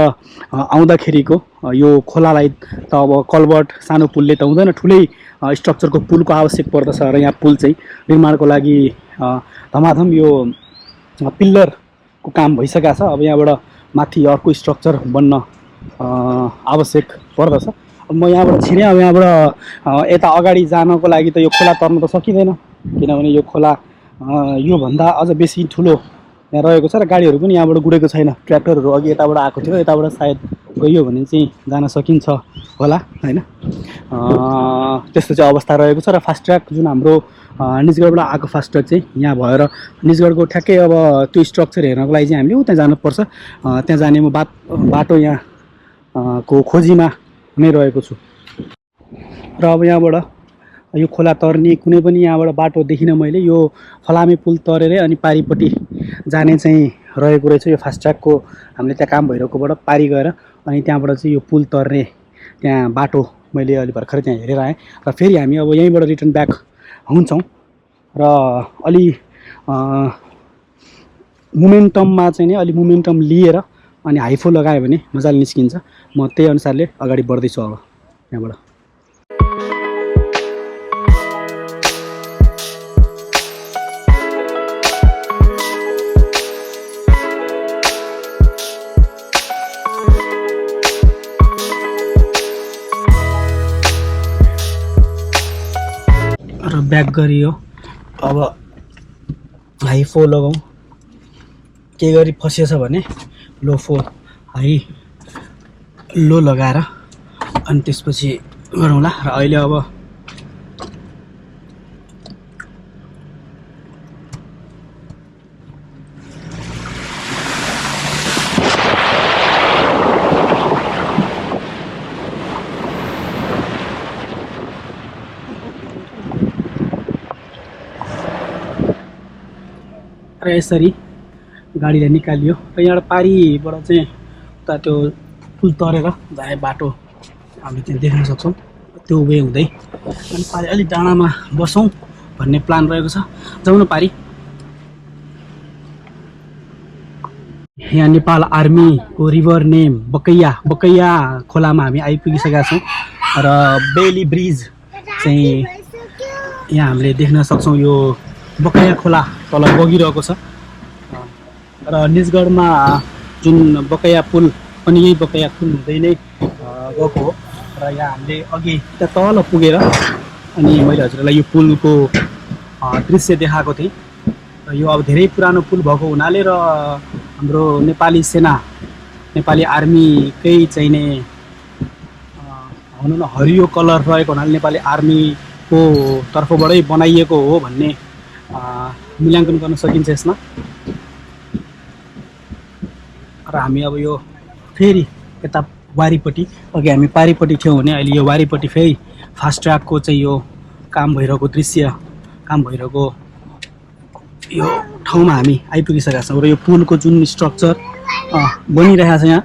आउँदाखेरिको यो खोलालाई त अब कल्भर्ट सानो पुलले त हुँदैन ठुलै स्ट्रक्चरको पुलको आवश्यक पर्दछ र यहाँ पुल चाहिँ निर्माणको लागि धमाधम यो पिल्लरको काम भइसकेको छ। अब यहाँबाट माथि अर्को स्ट्रक्चर बन्न आवश्यक पर्दछ। म यहाँबाट छिरेँ अब यहाँबाट यता अगाडि जानको लागि त यो खोला तर्न त सकिँदैन किनभने यो खोला योभन्दा अझ बेसी ठुलो यहाँ रहेको छ र गाडीहरू पनि यहाँबाट गुडेको छैन। ट्र्याक्टरहरू अघि यताबाट आएको थियो यताबाट सायद गइयो भने चाहिँ जान सकिन्छ होला हैन। त्यस्तो चाहिँ अवस्था रहेको छ। र फास्ट ट्र्याक जुन हाम्रो निजगढबाट आएको फास्ट ट्र्याक चाहिँ यहाँ भएर निजगढको ठ्याक्कै अब त्यो स्ट्रक्चर हेर्नको लागि चाहिँ हामीले उता जानुपर्छ। त्यहाँ जाने म बाटो यहाँ को खोजीमा नै रहेको छु। र अब यहाँबाट यो खोला तर्ने कुनै पनि यहाँबाट बाटो देखिनँ मैले। यो फलामे पुल तरेरै अनि पारिपट्टि जाने चाहिँ रहेको रहेछ यो फास्ट ट्र्याकको। हामीले त्यहाँ काम भइरहेकोबाट पारी गएर अनि त्यहाँबाट चाहिँ यो पुल तर्ने त्यहाँ बाटो मैले अलि भर्खरै त्यहाँ हेरेर आएँ। र फेरि हामी अब यहीँबाट रिटर्न ब्याक हुन्छौँ र अलि मोमेन्टममा चाहिँ नि अलि मोमेन्टम लिएर अनि हाइफो लगायो भने मजाले निस्किन्छ। म त्यही अनुसारले अगाडि बढ्दैछु अब यहाँबाट। र ब्याक गरियो। अब हाइफो लगाउँ। के गरी फसिएछ भने लो लगाएर अनि त्यसपछि गरौँला। र अहिले अब र यसरी गाडीलाई निकालियो। र यहाँबाट पारीबाट चाहिँ उता त्यो पुल तरेर जाने बाटो हामीले त्यहाँ देख्न सक्छौँ। त्यो वे हुँदै अनि पारी अलिक डाँडामा बसौँ भन्ने प्लान रहेको छ। जाउँ न पारी। यहाँ नेपाल आर्मीको रिभर नेम बकैया खोलामा हामी आइपुगिसकेका छौँ। र बेली ब्रिज चाहिँ यहाँ हामीले देख्न सक्छौँ। यो बकैया खोला तल बगिरहेको छ। र निजगढमा जुन बकैया पुल पनि यही बकैया पुल हुँदै नै गएको हो। र यहाँ हामीले अघि त्यहाँ तल पुगेर अनि मैले हजुरलाई यो पुलको दृश्य देखाएको थिएँ। र यो अब धेरै पुरानो पुल भएको हुनाले र हाम्रो नेपाली सेना नेपाली आर्मीकै चाहिने भनौँ न हरियो कलर रहेको हुनाले नेपाली आर्मीको तर्फबाटै बनाइएको हो भन्ने मूल्याङ्कन गर्न सकिन्छ यसमा। र हामी अब यो फेरि यता वारीपट्टि, अघि हामी पारीपट्टि थियौँ भने अहिले यो वारीपट्टि फेरि फास्ट ट्र्याकको चाहिँ यो काम भइरहेको दृश्य, काम भइरहेको यो ठाउँमा हामी आइपुगिसकेका छौँ। र यो पुलको जुन स्ट्रक्चर बनिरहेको छ यहाँ,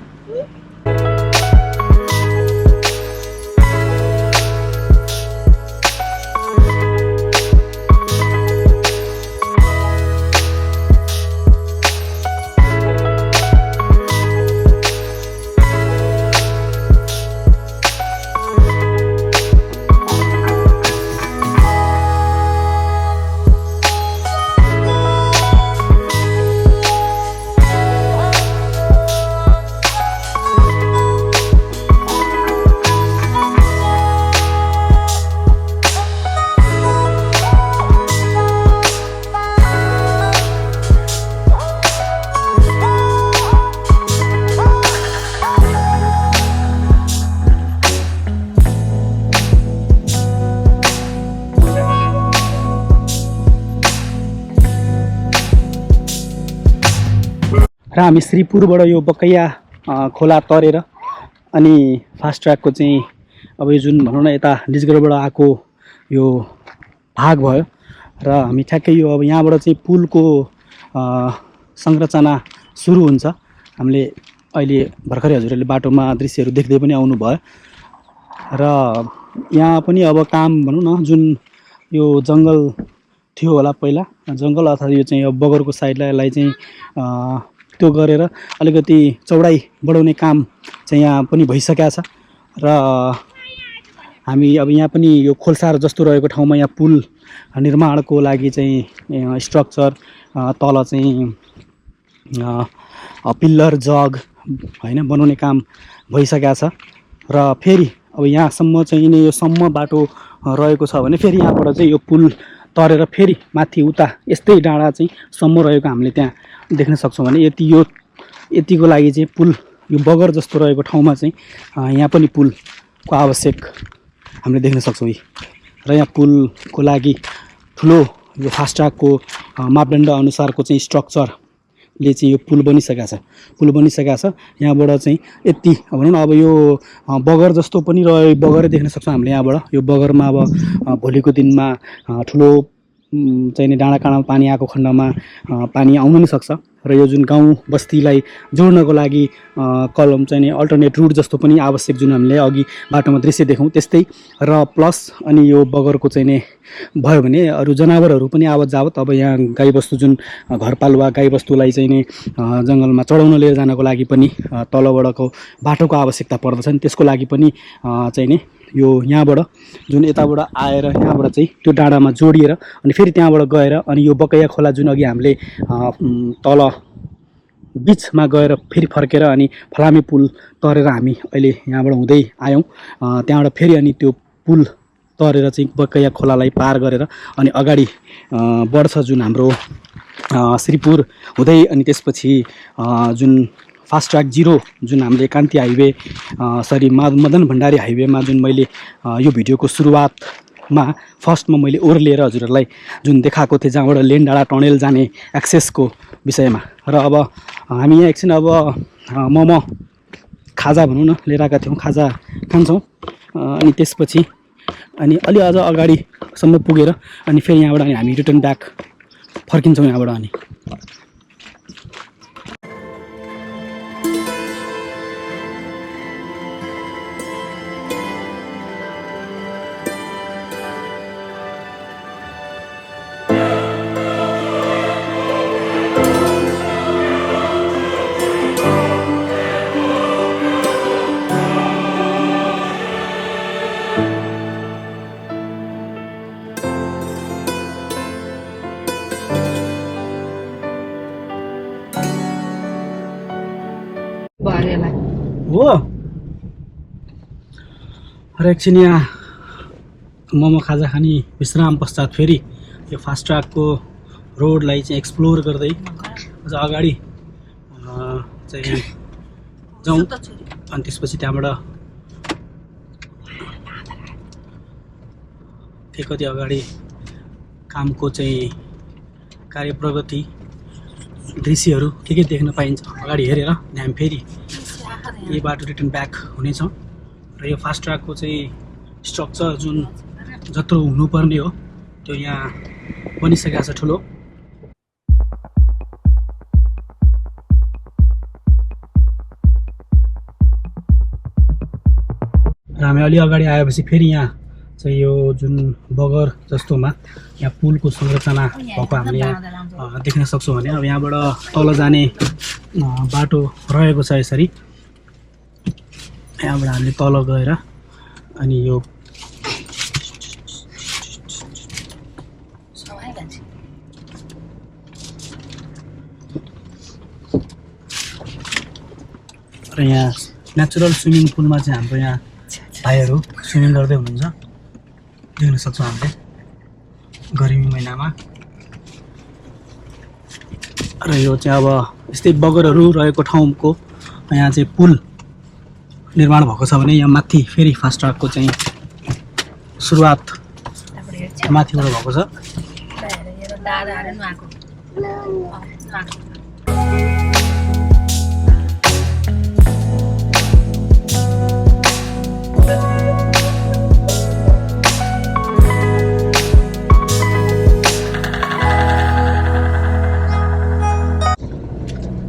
र हामी श्रीपुरबाट यो बकैया खोला तरेर अनि फास्ट ट्र्याकको चाहिँ अब यो जुन भनौँ न यता निजगढबाट आएको यो भाग भयो। र हामी ठ्याक्कै यो अब यहाँबाट चाहिँ पुलको संरचना सुरु हुन्छ। हामीले अहिले भर्खरै हजुरहरूले बाटोमा दृश्यहरू देख्दै पनि आउनुभयो। र यहाँ पनि अब काम भनौँ न जुन यो जङ्गल थियो होला पहिला, जङ्गल अथवा यो चाहिँ अब बगरको साइडलाई चाहिँ त्यो गरेर अलिकति चौडाइ बढाउने काम चाहिँ यहाँ पनि भइसकेको छ। र हामी अब यहाँ पनि यो खोलसार जस्तो रहेको ठाउँमा यहाँ पुल निर्माणको लागि चाहिँ स्ट्रक्चर तल चाहिँ पिल्लर जग हैन बनाउने काम भइसकेको छ। र फेरि अब यहाँसम्म चाहिँ यो सम्म बाटो रहेको छ भने फेरि यहाँबाट चाहिँ यो पुल तरेर फेरि माथि उता यस्तै डाँडा चाहिँ सम्म रहेको हामीले त्यहाँ देख्न सक्छौँ भने यतिको लागि चाहिँ पुल यो बगर जस्तो रहेको ठाउँमा चाहिँ यहाँ पनि पुलको आवश्यक हामीले देख्न सक्छौँ। र यहाँ पुलको लागि ठुलो यो फास्ट्यागको मापदण्ड अनुसारको चाहिँ स्ट्रक्चरले चाहिँ यो पुल बनिसकेको छ। यहाँबाट चाहिँ यति भनौँ न अब यो बगर जस्तो पनि बगरै देख्न सक्छौँ हामीले यहाँबाट। यो बगरमा अब भोलिको दिनमा ठुलो चाहिँ नि डाँडा काँडामा पानी आएको खण्डमा पानी आउन नि सक्छ। र यो जुन गाउँ बस्तीलाई जोड्नको लागि कलम चाहिँ नि अल्टरनेट रुट जस्तो पनि आवश्यक, जुन हामीले अघि बाटोमा दृश्य देख्यौँ त्यस्तै। र प्लस अनि यो बगरको चाहिँ नि भयो भने अरू जनावरहरू पनि आवत जावत, अब यहाँ गाईबस्तु जुन घरपालुवा गाईबस्तुलाई चाहिँ नि जङ्गलमा चढाउन लिएर जानको लागि पनि तलबाटको बाटोको आवश्यकता पर्दछ नि। त्यसको लागि पनि चाहिँ नि यो यहाँबाट जुन यताबाट आएर यहाँबाट चाहिँ त्यो डाँडामा जोडिएर अनि फेरि त्यहाँबाट गएर अनि यो बकैया खोला जुन अघि हामीले तल बिचमा गएर फेरि फर्केर अनि फलामे पुल तरेर हामी अहिले यहाँबाट हुँदै आयौँ। त्यहाँबाट फेरि अनि त्यो पुल तरेर चाहिँ बकैया खोलालाई पार गरेर अनि अगाडि बढ्छ जुन हाम्रो श्रीपुर हुँदै अनि त्यसपछि जुन फास्ट्याग 0 जुन हामीले कान्ति हाइवे मदन भण्डारी हाइवेमा जुन मैले यो भिडियोको सुरुवातमा फर्स्टमा मैले ओर्लिएर हजुरहरूलाई जुन देखाएको थिएँ जहाँबाट लेन डाँडा टनेल जाने एक्सेसको विषयमा। र अब हामी यहाँ एकछिन अब मोमो खाजा भनौँ न लिएर आएका थियौँ, खाजा खान्छौँ अनि त्यसपछि अनि अलि अझ अगाडिसम्म पुगेर अनि फेरि यहाँबाट अनि हामी रिटर्न ब्याक फर्किन्छौँ यहाँबाट। अनि हो र एकछिन यहाँ मोमो खाजा खाने विश्राम पश्चात फेरि यो फास्ट्यागको रोडलाई चाहिँ एक्सप्लोर गर्दै अझ अगाडि चाहिँ जाउँ अनि त्यसपछि त्यहाँबाट के कति अगाडि कामको चाहिँ कार्य प्रगति दृश्यहरू के देख्न पाइन्छ अगाडि हेरेर हामी फेरि यही बाटो रिटर्न ब्याक हुनेछौँ। र यो फास्ट्यागको चाहिँ स्ट्रक्चर जुन जत्रो हुनुपर्ने हो त्यो यहाँ बनिसकेको छ ठुलो। र हामी अलि अगाडि आएपछि फेरि यहाँ चाहिँ यो जुन बगर जस्तोमा यहाँ पुलको संरचना भएको हामीले यहाँ देख्न सक्छौँ भने अब यहाँबाट तल जाने बाटो रहेको छ यसरी। यहाँबाट हामीले तल गएर अनि यो र यहाँ नेचुरल स्विमिङ पुलमा चाहिँ हाम्रो यहाँ भाइहरू स्विमिङ गर्दै हुनुहुन्छ देख्न सक्छौँ हामीले गर्मी महिनामा। र यो चाहिँ अब यस्तै बगरहरू रहेको ठाउँको यहाँ चाहिँ पुल निर्माण भएको छ भने यहाँ माथि फेरि फास्ट्यागको चाहिँ सुरुवात माथिबाट भएको छ।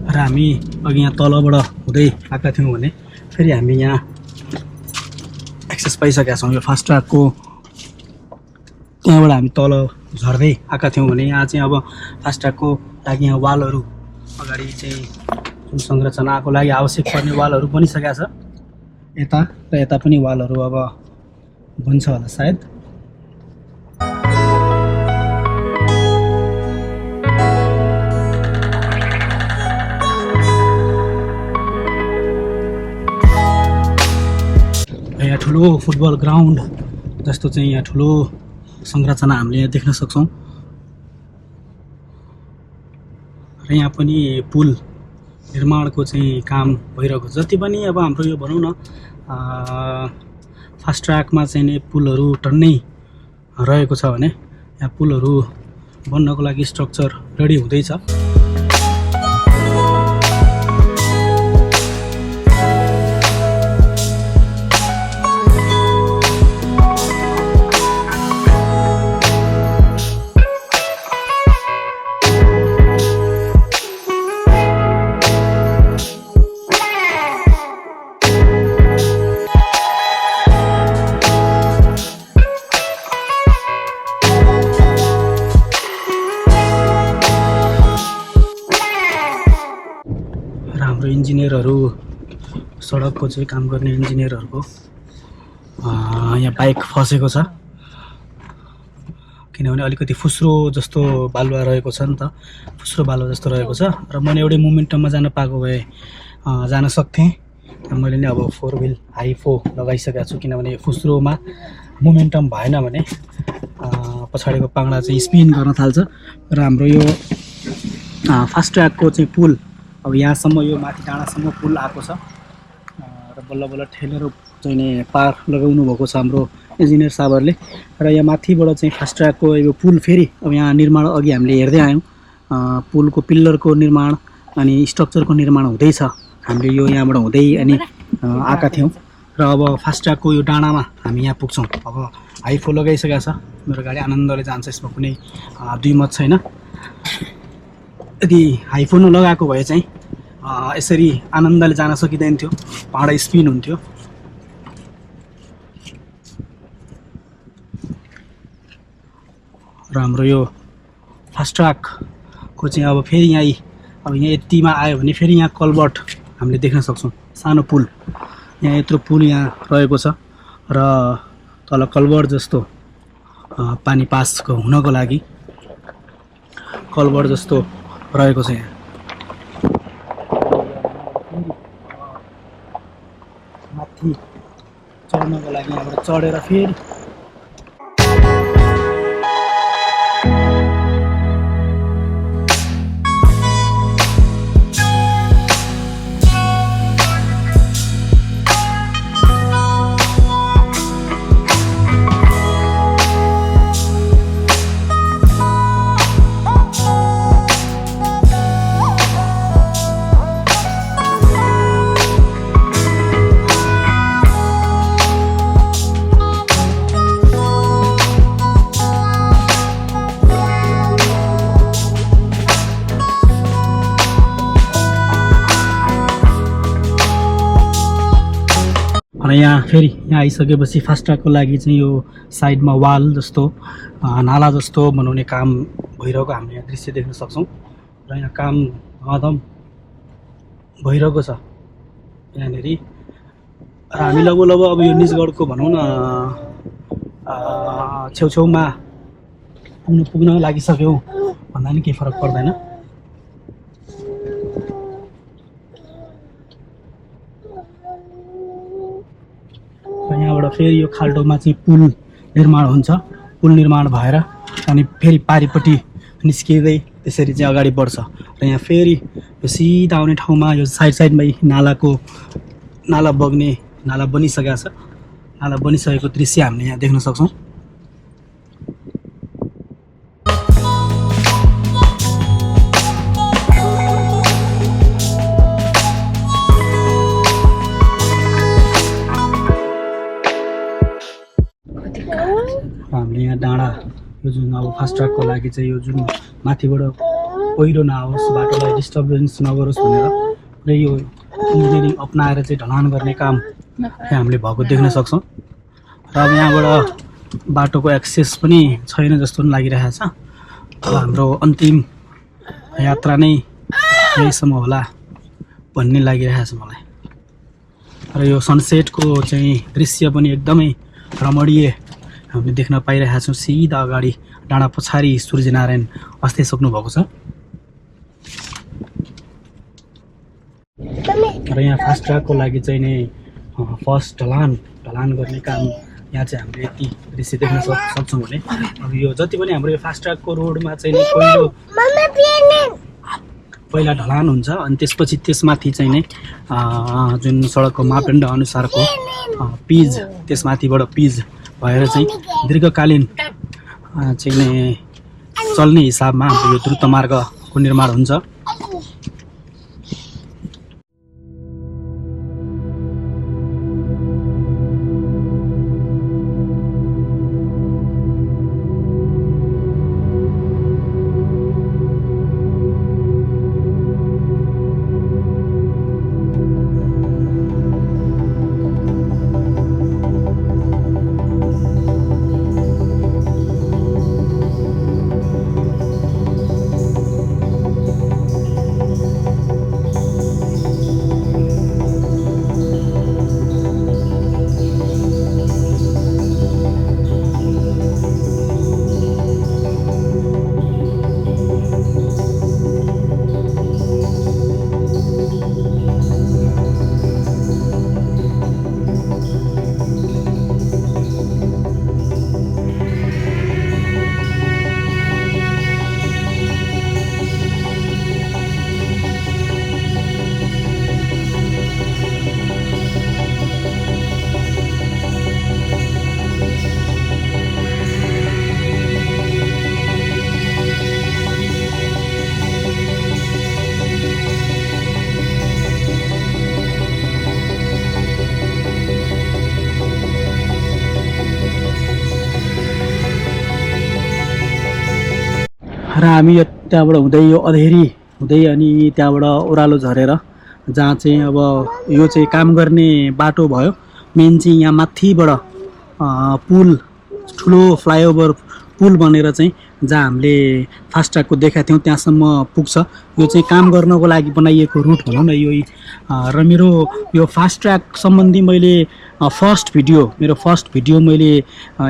र हामी अघि यहाँ तलबाट हुँदै आएका थियौँ भने फेरि हामी यहाँ एक्सेस पाइसकेका छौँ यो फास्ट्यागको। त्यहाँबाट हामी तल झर्दै आएका थियौँ भने यहाँ चाहिँ अब फास्ट्यागको लागि यहाँ वालहरू अगाडि चाहिँ जुन संरचनाको लागि आवश्यक पर्ने वालहरू बनिसकेका छ यता र यता पनि वालहरू अब बन्छ होला सायद। यहाँ ठुलो फुटबल ग्राउन्ड जस्तो चाहिँ यहाँ ठुलो संरचना हामीले यहाँ देख्न सक्छौँ। र यहाँ पनि पुल निर्माणको चाहिँ काम भइरहेको जति पनि अब हाम्रो यो भनौँ न फास्ट ट्र्याकमा चाहिँ नि पुलहरू टन्नै रहेको छ भने यहाँ पुलहरू बन्नको लागि स्ट्रक्चर रेडी हुँदैछ। हाम्रो इन्जिनियरहरू सडकको चाहिँ काम गर्ने इन्जिनियरहरूको यहाँ बाइक फसेको छ किनभने अलिकति फुस्रो जस्तो बालुवा रहेको छ नि त, फुस्रो बालुवा जस्तो रहेको छ र मैले एउटै मोमेन्टममा जान पाएको भए जान सक्थेँ। मैले नै अब 4 व्हिल हाई 4 लगाइसकेको छु किनभने फुस्रोमा मोमेन्टम भएन भने पछाडिको पाङ्ला चाहिँ स्पिन गर्न थाल्छ र हाम्रो यो फास्ट ट्र्याकको चाहिँ पुल अब यहाँसम्म यो माथि डाँडासम्म पुल आएको छ र बल्ल बल्ल ठेलेर चाहिँ नि पार लगाउनु भएको छ हाम्रो इन्जिनियर साहबहरूले र यहाँ माथिबाट चाहिँ फास्ट ट्र्याकको यो पुल फेरि अब यहाँ निर्माण अघि हामीले हेर्दै आयौँ पुलको पिल्लरको निर्माण अनि स्ट्रक्चरको निर्माण हुँदैछ। हामीले यो यहाँबाट हुँदै अनि आएका थियौँ र अब फास्ट ट्र्याकको यो डाँडामा हामी यहाँ पुग्छौँ। अब हाई 4 लगाइसकेको छ, मेरो गाडी आनन्दले जान्छ, यसमा कुनै दुई मत छैन। यदि हाई 4 नलगाएको भए चाहिँ यसरी आनन्दले जान सकिँदैन थियो, पाहाड स्पिन हुन्थ्यो। र हाम्रो यो फास्ट ट्र्याकको चाहिँ अब फेरि यहाँ यतिमा आयो भने फेरि यहाँ कलबट हामीले देख्न सक्छौँ, सानो पुल, यहाँ यत्रो पुल यहाँ रहेको छ र तल कलबट जस्तो पानी पास हुनको लागि कलबट जस्तो रहेको छ। यहाँ माथि चढ्नको लागि यहाँबाट चढेर फेरि यहाँ फेरि यहाँ आइसकेपछि फास्ट ट्र्याकको लागि चाहिँ यो साइडमा वाल जस्तो नाला जस्तो बनाउने काम भइरहेको हामीले यहाँ दृश्य देख्न सक्छौँ र यहाँ काम धमाधम भइरहेको छ यहाँनिर। र हामी लगभग अब यो निजगढको भनौँ न छेउछेउमा पुग्न लागिसक्यौँ भन्दा नि केही फरक पर्दैन। यहाँबाट फेरि यो खाल्टोमा चाहिँ पुल निर्माण हुन्छ, पुल निर्माण भएर अनि फेरि पारिपट्टि निस्किँदै त्यसरी चाहिँ अगाडि बढ्छ र यहाँ फेरि यो सिधा आउने ठाउँमा यो साइडमै नाला बग्ने नाला बनिसकेको छ, नाला बनिसकेको दृश्य हामीले यहाँ देख्न सक्छौँ। हामीले यहाँ डाँडा यो जुन अब फास्ट ट्र्याकको लागि चाहिँ यो जुन माथिबाट पहिरो नआओस्, बाटोलाई डिस्टर्बेन्स नगरोस् भनेर र यो इन्जिनियरिङ अपनाएर चाहिँ ढलान गर्ने काम यहाँ हामीले भएको देख्न सक्छौँ। र अब यहाँबाट बाटोको एक्सेस पनि छैन जस्तो पनि लागिरहेको छ। अब हाम्रो अन्तिम यात्रा नै यहीसम्म होला भन्ने लागिरहेको छ मलाई। र यो सनसेटको चाहिँ दृश्य पनि एकदमै रमणीय हामीले देख्न पाइरहेका छौँ। सिधा अगाडि डाँडा पछाडि सूर्यनारायण अस्ताइसक्नु भएको छ र यहाँ फास्ट ट्र्याकको लागि चाहिँ नै फर्स्ट ढलान गर्ने काम यहाँ चाहिँ हामीले यति दृश्य देख्न सक्छौँ भने अब यो जति पनि हाम्रो यो फास्ट ट्र्याकको रोडमा चाहिँ पहिलो पहिला ढलान हुन्छ अनि त्यसपछि त्यसमाथि चाहिँ नै जुन सडकको मापदण्ड अनुसारको पिच त्यसमाथिबाट पिच भएर चाहिँ दीर्घकालीन चाहिँ नै चल्ने हिसाबमा हाम्रो यो द्रुत मार्गको निर्माण हुन्छ। र हामी त्यहाँबाट हुँदै यो अधेरी हुँदै अनि त्यहाँबाट ओह्रालो झरेर जहाँ चाहिँ अब यो चाहिँ काम गर्ने बाटो भयो। मेन चाहिँ यहाँ माथिबाट पुल ठुलो फ्लाइओभर पुल बनेर चाहिँ जहाँ हामीले फास्ट्यागको देखाएको थियौँ त्यहाँसम्म पुग्छ। यो चाहिँ काम गर्नको लागि बनाइएको रुट भनौँ न यो। र मेरो यो फास्ट्याग सम्बन्धी मैले मेरो फर्स्ट भिडियो मैले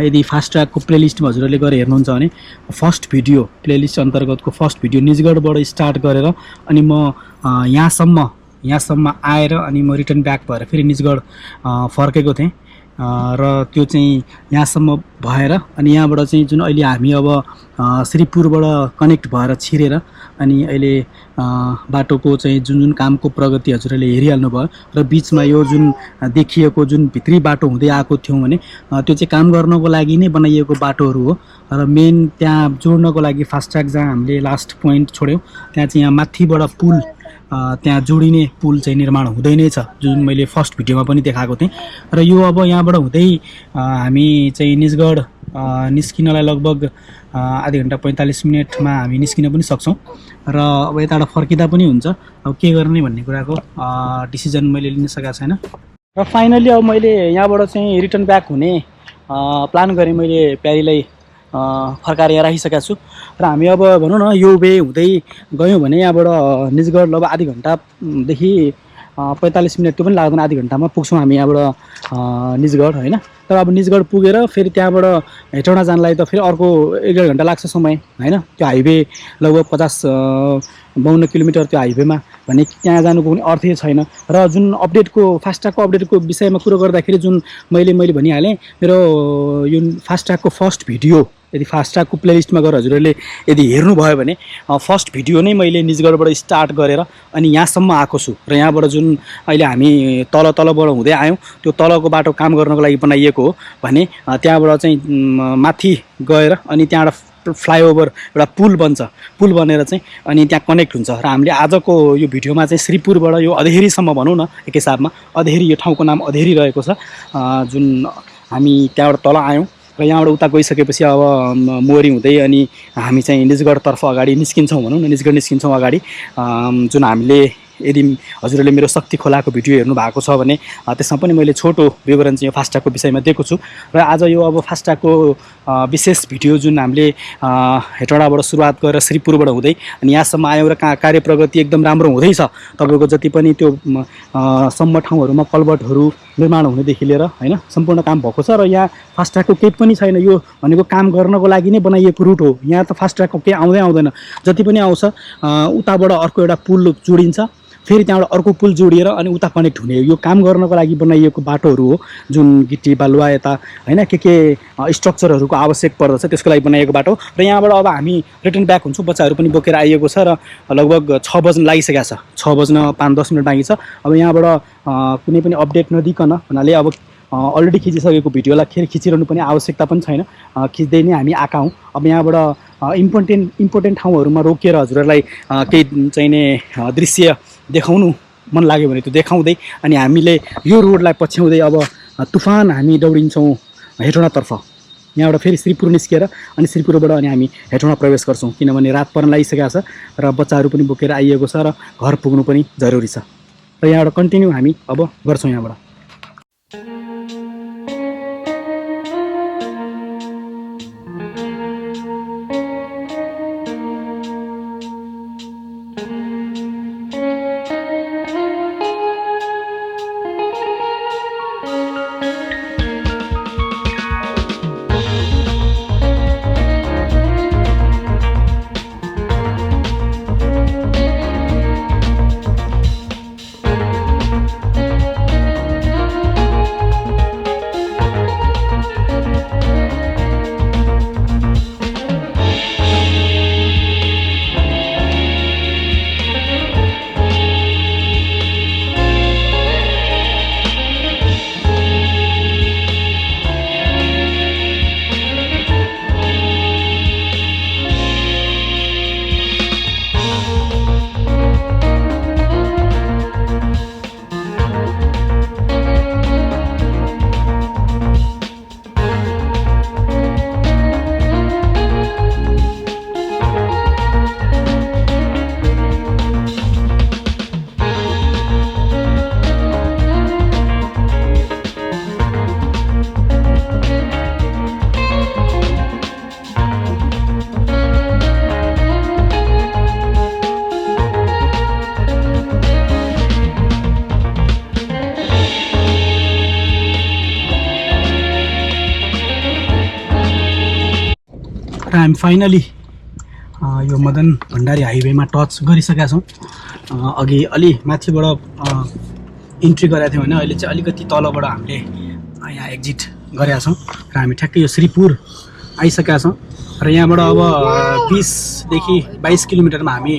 यदि फास्ट्यागको प्लेलिस्टमा हजुरहरूले गएर हेर्नुहुन्छ भने फर्स्ट भिडियो प्लेलिस्ट अन्तर्गतको फर्स्ट भिडियो निजगढबाट स्टार्ट गरेर अनि म यहाँसम्म आएर अनि म रिटर्न ब्याक भएर फेरि निजगढ फर्केको थिएँ। र त्यो चाहिँ यहाँसम्म भएर अनि यहाँबाट चाहिँ जुन अहिले हामी अब श्रीपुरबाट कनेक्ट भएर छिरेर अनि अहिले बाटोको चाहिँ जुन कामको प्रगति हजुरहरूले हेरिहाल्नु भयो र बिचमा यो जुन देखिएको जुन भित्री बाटो हुँदै आएको थियौँ भने त्यो चाहिँ काम गर्नको लागि नै बनाइएको बाटोहरू हो। र मेन त्यहाँ जोड्नको लागि फास्ट्याग जहाँ हामीले लास्ट पोइन्ट छोड्यौँ त्यहाँ चाहिँ यहाँ माथिबाट पुल त्यहाँ जोडिने पुल चाहिँ निर्माण हुँदै नै छ जुन मैले फर्स्ट भिडियोमा पनि देखाएको थिएँ। र यो अब यहाँबाट हुँदै हामी चाहिँ निजगढ निस्किनलाई लगभग आधी घन्टा 45 मिनटमा हामी निस्किन पनि सक्छौँ र अब यताबाट फर्किँदा पनि हुन्छ। अब के गर्ने भन्ने कुराको डिसिजन मैले लिन सकेको छैन। र फाइनली अब मैले यहाँबाट चाहिँ रिटर्न ब्याक हुने प्लान गरेँ। मैले प्यारीलाई फर्काएर यहाँ राखिसकेको छु र हामी अब भनौँ न यो वे हुँदै गयौँ भने यहाँबाट निजगढ अब आधी घन्टादेखि 45 मिनट त्यो पनि लाग्दैन, आधी घन्टामा पुग्छौँ हामी यहाँबाट निजगढ होइन। तर अब निजगढ पुगेर फेरि त्यहाँबाट हेटौँडा जानलाई त फेरि अर्को 1.5 घन्टा लाग्छ समय होइन। त्यो हाइवे लगभग 50-52 किलोमिटर त्यो हाइवेमा भने त्यहाँ जानुको कुनै अर्थै छैन। र जुन अपडेटको फास्ट्यागको अपडेटको विषयमा कुरो गर्दाखेरि जुन मैले भनिहालेँ मेरो यो फास्ट्यागको फर्स्ट भिडियो यदि फास्ट्यागको प्लेलिस्टमा गएर हजुरहरूले यदि हेर्नुभयो भने फर्स्ट भिडियो नै मैले निजगढबाट स्टार्ट गरेर अनि यहाँसम्म आएको छु। र यहाँबाट जुन अहिले हामी तलबाट हुँदै आयौँ त्यो तलको बाटो काम गर्नको लागि बनाइएको हो भने त्यहाँबाट चाहिँ माथि गएर अनि त्यहाँबाट फ्लाइओभर एउटा पुल बन्छ, पुल बनेर चाहिँ अनि त्यहाँ कनेक्ट हुन्छ। र हामीले आजको यो भिडियोमा चाहिँ श्रीपुरबाट यो अधेरीसम्म भनौँ न एक हिसाबमा अधेरी, यो ठाउँको नाम अधेरी रहेको छ। जुन हामी त्यहाँबाट तल आयौँ र यहाँबाट उता गइसकेपछि अब मोरी हुँदै अनि हामी चाहिँ निजगढतर्फ अगाडि निस्किन्छौँ भनौँ न, निजगढ निस्किन्छौँ अगाडि। जुन हामीले यदि हजुरहरूले मेरो शक्ति खोलाको भिडियो हेर्नु भएको छ भने त्यसमा पनि मैले छोटो विवरण चाहिँ यो फास्ट्यागको विषयमा दिएको छु। र आज यो अब फास्ट्यागको विशेष भिडियो जुन हामीले हेटौँडाबाट सुरुवात गरेर श्रीपुरबाट हुँदै अनि यहाँसम्म आयौँ र कार्य प्रगति एकदम राम्रो हुँदैछ। तपाईँको जति पनि त्यो सम्म ठाउँहरूमा कल्भर्टहरू निर्माण हुनेदेखि लिएर होइन सम्पूर्ण काम भएको छ। र यहाँ फास्ट्यागको केही पनि छैन, यो भनेको काम गर्नको लागि नै बनाइएको रुट हो। यहाँ त फास्ट्यागको केही आउँदैन, जति पनि आउँछ उताबाट अर्को एउटा पुल जोडिन्छ, फेरि त्यहाँबाट अर्को पुल जोडिएर अनि उता कनेक्ट हुने यो काम गर्नको लागि बनाइएको बाटोहरू हो जुन गिटी बालुवा यता होइन के स्ट्रक्चरहरूको आवश्यक पर्दछ त्यसको लागि बनाइएको बाटो र यहाँबाट अब हामी रिटर्न ब्याक हुन्छौँ बच्चाहरू पनि बोकेर आइएको छ र लगभग 6 बज्न लागिसकेको छ 6 बज्न 5-10 मिनट बाँकी छ अब यहाँबाट कुनै पनि अपडेट नदिकन हुनाले अब अलरेडी खिचिसकेको भिडियोलाई फेरि खिचिरहनु पनि आवश्यकता पनि छैन खिच्दै नै हामी आएका हौँ अब यहाँबाट इम्पोर्टेन्ट ठाउँहरूमा रोकेर हजुरहरूलाई केही चाहिने दृश्य देखाउनु मन लाग्यो भने त्यो देखाउँदै अनि हामीले यो रोडलाई पछ्याउँदै अब तुफान हामी दौडिन्छौँ हेटौँडातर्फ यहाँबाट फेरि श्रीपुर निस्किएर अनि श्रीपुरबाट अनि हामी हेटौँडा प्रवेश गर्छौँ किनभने रात पर्न लागिसकेको छ र बच्चाहरू पनि बोकेर आइएको छ र घर पुग्नु पनि जरुरी छ र यहाँबाट कन्टिन्यू हामी अब गर्छौँ यहाँबाट र हामी फाइनली यो मदन भण्डारी हाइवेमा टच गरिसकेका छौँ अघि अलि माथिबाट इन्ट्री गरेका थियौँ भने अहिले चाहिँ अलिकति तलबाट हामीले यहाँ एक्जिट गरेका छौँ र हामी ठ्याक्कै यो श्रीपुर आइसकेका छौँ र यहाँबाट अब 20देखि 22 किलोमिटरमा हामी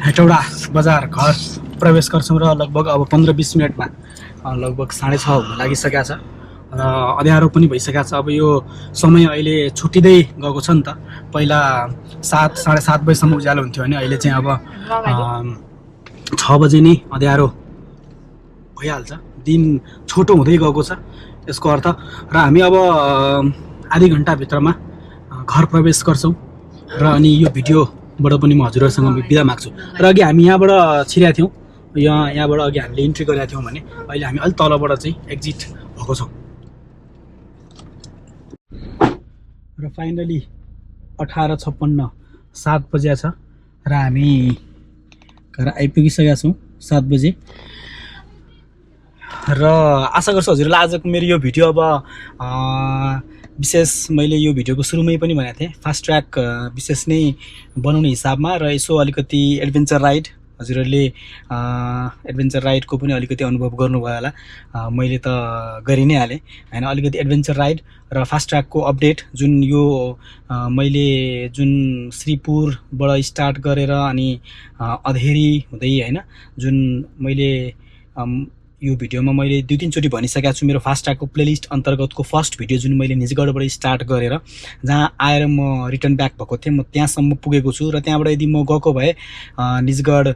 हेटौडा बजार घर प्रवेश गर्छौँ र लगभग अब 15-20 मिनटमा लगभग 6:30 हुन लागिसकेका छ र अँध्यारो पनि भइसकेको छ अब यो समय अहिले छुट्टिँदै गएको छ नि त पहिला 7-7:30 बजीसम्म उज्यालो हुन्थ्यो भने अहिले चाहिँ अब 6 बजे नै अँध्यारो भइहाल्छ दिन छोटो हुँदै गएको छ यसको अर्थ र हामी अब आधी घन्टाभित्रमा घर प्रवेश गर्छौँ र अनि यो भिडियोबाट पनि म हजुरहरूसँग बिदा माग्छु र अघि हामी यहाँबाट छिरेका थियौँ यहाँबाट अघि हामीले इन्ट्री गरेका थियौँ भने अहिले हामी अलि तलबाट चाहिँ एक्जिट भएको छौँ र फाइनली 18:56 7 बजे छ र हामी घर आइपुगिसकेका छौँ 7 बजे र आशा गर्छु हजुरलाई आजको मेरो यो भिडियो अब विशेष मैले यो भिडियोको सुरुमै पनि भनेको थिएँ फास्ट ट्र्याक विशेष नै बनाउने हिसाबमा र यसो अलिकति एडभेन्चर राइड हजुरहरूले एडभेन्चर राइडको पनि अलिकति अनुभव गर्नुभयो होला मैले त गरि नै हालेँ हैन अलिकति एडभेन्चर राइड र फास्ट ट्र्याकको अपडेट जुन यो मैले जुन श्रीपुरबाट स्टार्ट गरेर अनि अधेरी हुँदै हैन जुन मैले यो भिडियोमा मैले 2-3 चोटि भनिसकेको छु मेरो फास्ट ट्र्याकको प्लेलिस्ट अन्तर्गतको फर्स्ट भिडियो जुन मैले निजगढबाट स्टार्ट गरेर जहाँ आएर म रिटर्न ब्याक भएको थिएँ म त्यहाँसम्म पुगेको छु र त्यहाँबाट यदि म गएको भए निजगढ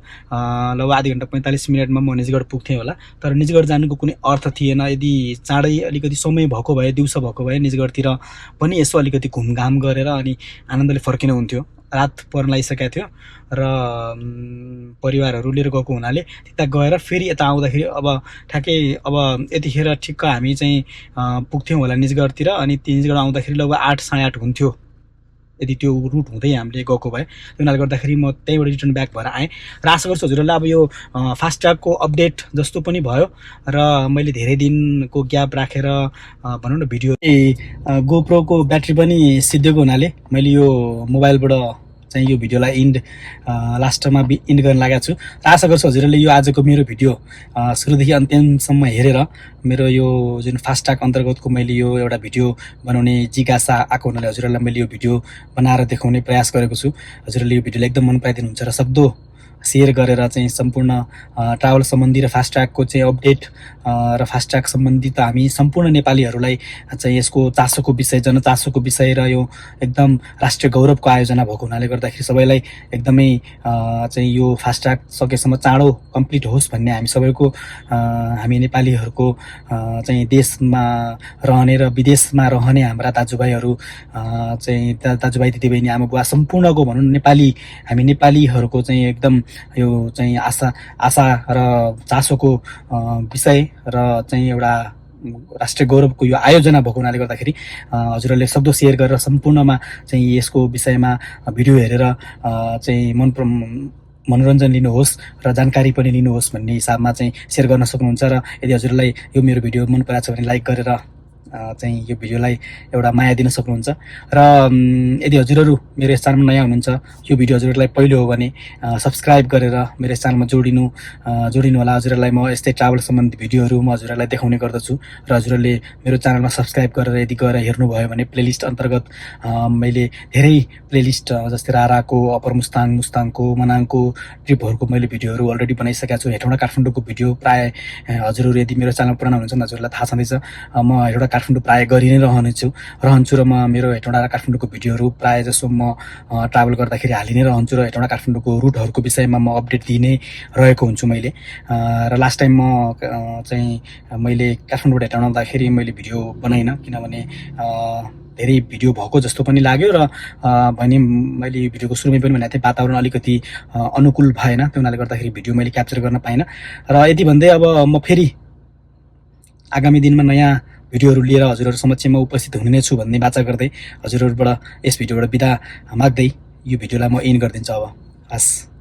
लगभग आधी घन्टा 45 मिनटमा म निजगढ पुग्थेँ होला तर निजगढ जानुको कुनै अर्थ थिएन यदि चाँडै अलिकति समय भएको भए दिउँसो भएको भए निजगढतिर पनि यसो अलिकति घुमघाम गरेर अनि आनन्दले फर्किनु हुन्थ्यो रात पर्न लागिसकेको थियो र परिवारहरू लिएर गएको हुनाले त्यता गएर फेरि यता आउँदाखेरि अब ठ्याक्कै अब यतिखेर ठिक्क हामी चाहिँ पुग्थ्यौँ होला निजगढतिर अनि निजगढ आउँदाखेरि लगभग 8-8:30 हुन्थ्यो यदि त्यो रुट हुँदै हामीले गएको भए त्यो हुनाले गर्दाखेरि म त्यहीँबाट रिटर्न ब्याक भएर आएँ र आशा गर्छु हजुरहरूलाई अब यो फास्ट ट्र्याकको अपडेट जस्तो पनि भयो र मैले धेरै दिनको ग्याप राखेर भनौँ न भिडियो गोप्रोको ब्याट्री पनि सिद्धिएको हुनाले मैले यो मोबाइलबाट चाहिँ यो भिडियोलाई लास्टमा इन्ड गर्न लागेको छु र आशा गर्छु हजुरहरूले यो आजको मेरो भिडियो सुरुदेखि अन्त्यसम्म हेरेर मेरो यो जुन फास्ट्याग अन्तर्गतको मैले यो एउटा भिडियो बनाउने जिज्ञासा आएको हुनाले हजुरहरूलाई मैले यो भिडियो बनाएर देखाउने प्रयास गरेको छु। हजुरहरूले यो भिडियोलाई एकदम मन पराइदिनुहुन्छ र सक्दो सेयर गरेर चाहिँ सम्पूर्ण ट्राभल सम्बन्धी र फास्ट्यागको चाहिँ अपडेट र फास्ट्याग सम्बन्धी त हामी सम्पूर्ण नेपालीहरूलाई चाहिँ यसको चासोको विषय जनचासोको विषय र यो एकदम राष्ट्रिय गौरवको आयोजना भएको हुनाले गर्दाखेरि सबैलाई एकदमै चाहिँ यो फास्ट्याग सकेसम्म चाँडो कम्प्लिट होस् भन्ने हामी सबैको हामी नेपालीहरूको चाहिँ देशमा रहने र विदेशमा रहने हाम्रा दाजुभाइहरू चाहिँ दाजुभाइ दिदीबहिनी आमा बुवा सम्पूर्णको भनौँ नेपाली हामी नेपालीहरूको चाहिँ एकदम यो चाहिँ आशा र चासोको विषय र चाहिँ एउटा राष्ट्रिय गौरवको यो आयोजना भएको हुनाले गर्दाखेरि हजुरहरूले सक्दो सेयर गरेर सम्पूर्णमा चाहिँ यसको विषयमा भिडियो हेरेर चाहिँ मनोरञ्जन लिनुहोस् र जानकारी पनि लिनुहोस् भन्ने हिसाबमा चाहिँ सेयर गर्न सक्नुहुन्छ र यदि हजुरलाई यो मेरो भिडियो मन परेको छ भने लाइक गरेर चाहिँ यो भिडियोलाई एउटा माया दिन सक्नुहुन्छ र यदि हजुरहरू मेरो यस च्यानलमा नयाँ हुनुहुन्छ यो भिडियो हजुरहरूलाई पहिलो हो भने सब्सक्राइब गरेर मेरो यस च्यानलमा जोडिनु होला। हजुरहरूलाई म यस्तै ट्राभल सम्बन्धी भिडियोहरू म हजुरहरूलाई देखाउने गर्दछु र हजुरहरूले मेरो च्यानलमा सब्सक्राइब गरेर यदि गएर हेर्नुभयो भने प्लेलिस्ट अन्तर्गत मैले धेरै प्लेलिस्ट जस्तै राराको अप्पर मुस्ताङको मनाङको ट्रिपहरूको मैले भिडियोहरू अलरेडी बनाइसकेको छु। हेटौँडा काठमाडौँको भिडियो प्राय हजुरहरू यदि मेरो च्यानल पुरानो हुनुहुन्छ भने हजुरहरूलाई थाहा छँदैछ म हेटौँडा काठमाडौँ प्राय गरि नै रहन्छु र म मेरो हेटौँडा र काठमाडौँको भिडियोहरू प्राय जसो म ट्राभल गर्दाखेरि हालि नै रहन्छु र हेटौँडा काठमाडौँको रुटहरूको विषयमा म अपडेट दिइ नै रहेको हुन्छु मैले। र लास्ट टाइम मैले काठमाडौँबाट हेटौँडा आउँदाखेरि मैले भिडियो बनाइनँ किनभने धेरै भिडियो भएको जस्तो पनि लाग्यो र भने मैले यो भिडियोको सुरुमै पनि भनेको थिएँ वातावरण अलिकति अनुकूल भएन, त्यो हुनाले गर्दाखेरि भिडियो मैले क्याप्चर गर्न पाइनँ। र यति भन्दै अब म फेरि आगामी दिनमा नयाँ भिडियोहरू लिएर हजुरहरू समक्षमा उपस्थित हुने नै छु भन्ने बाचा गर्दै हजुरहरूबाट यस भिडियोबाट बिदा माग्दै यो भिडियोलाई म एन्ड गरिदिन्छु अब। हस्।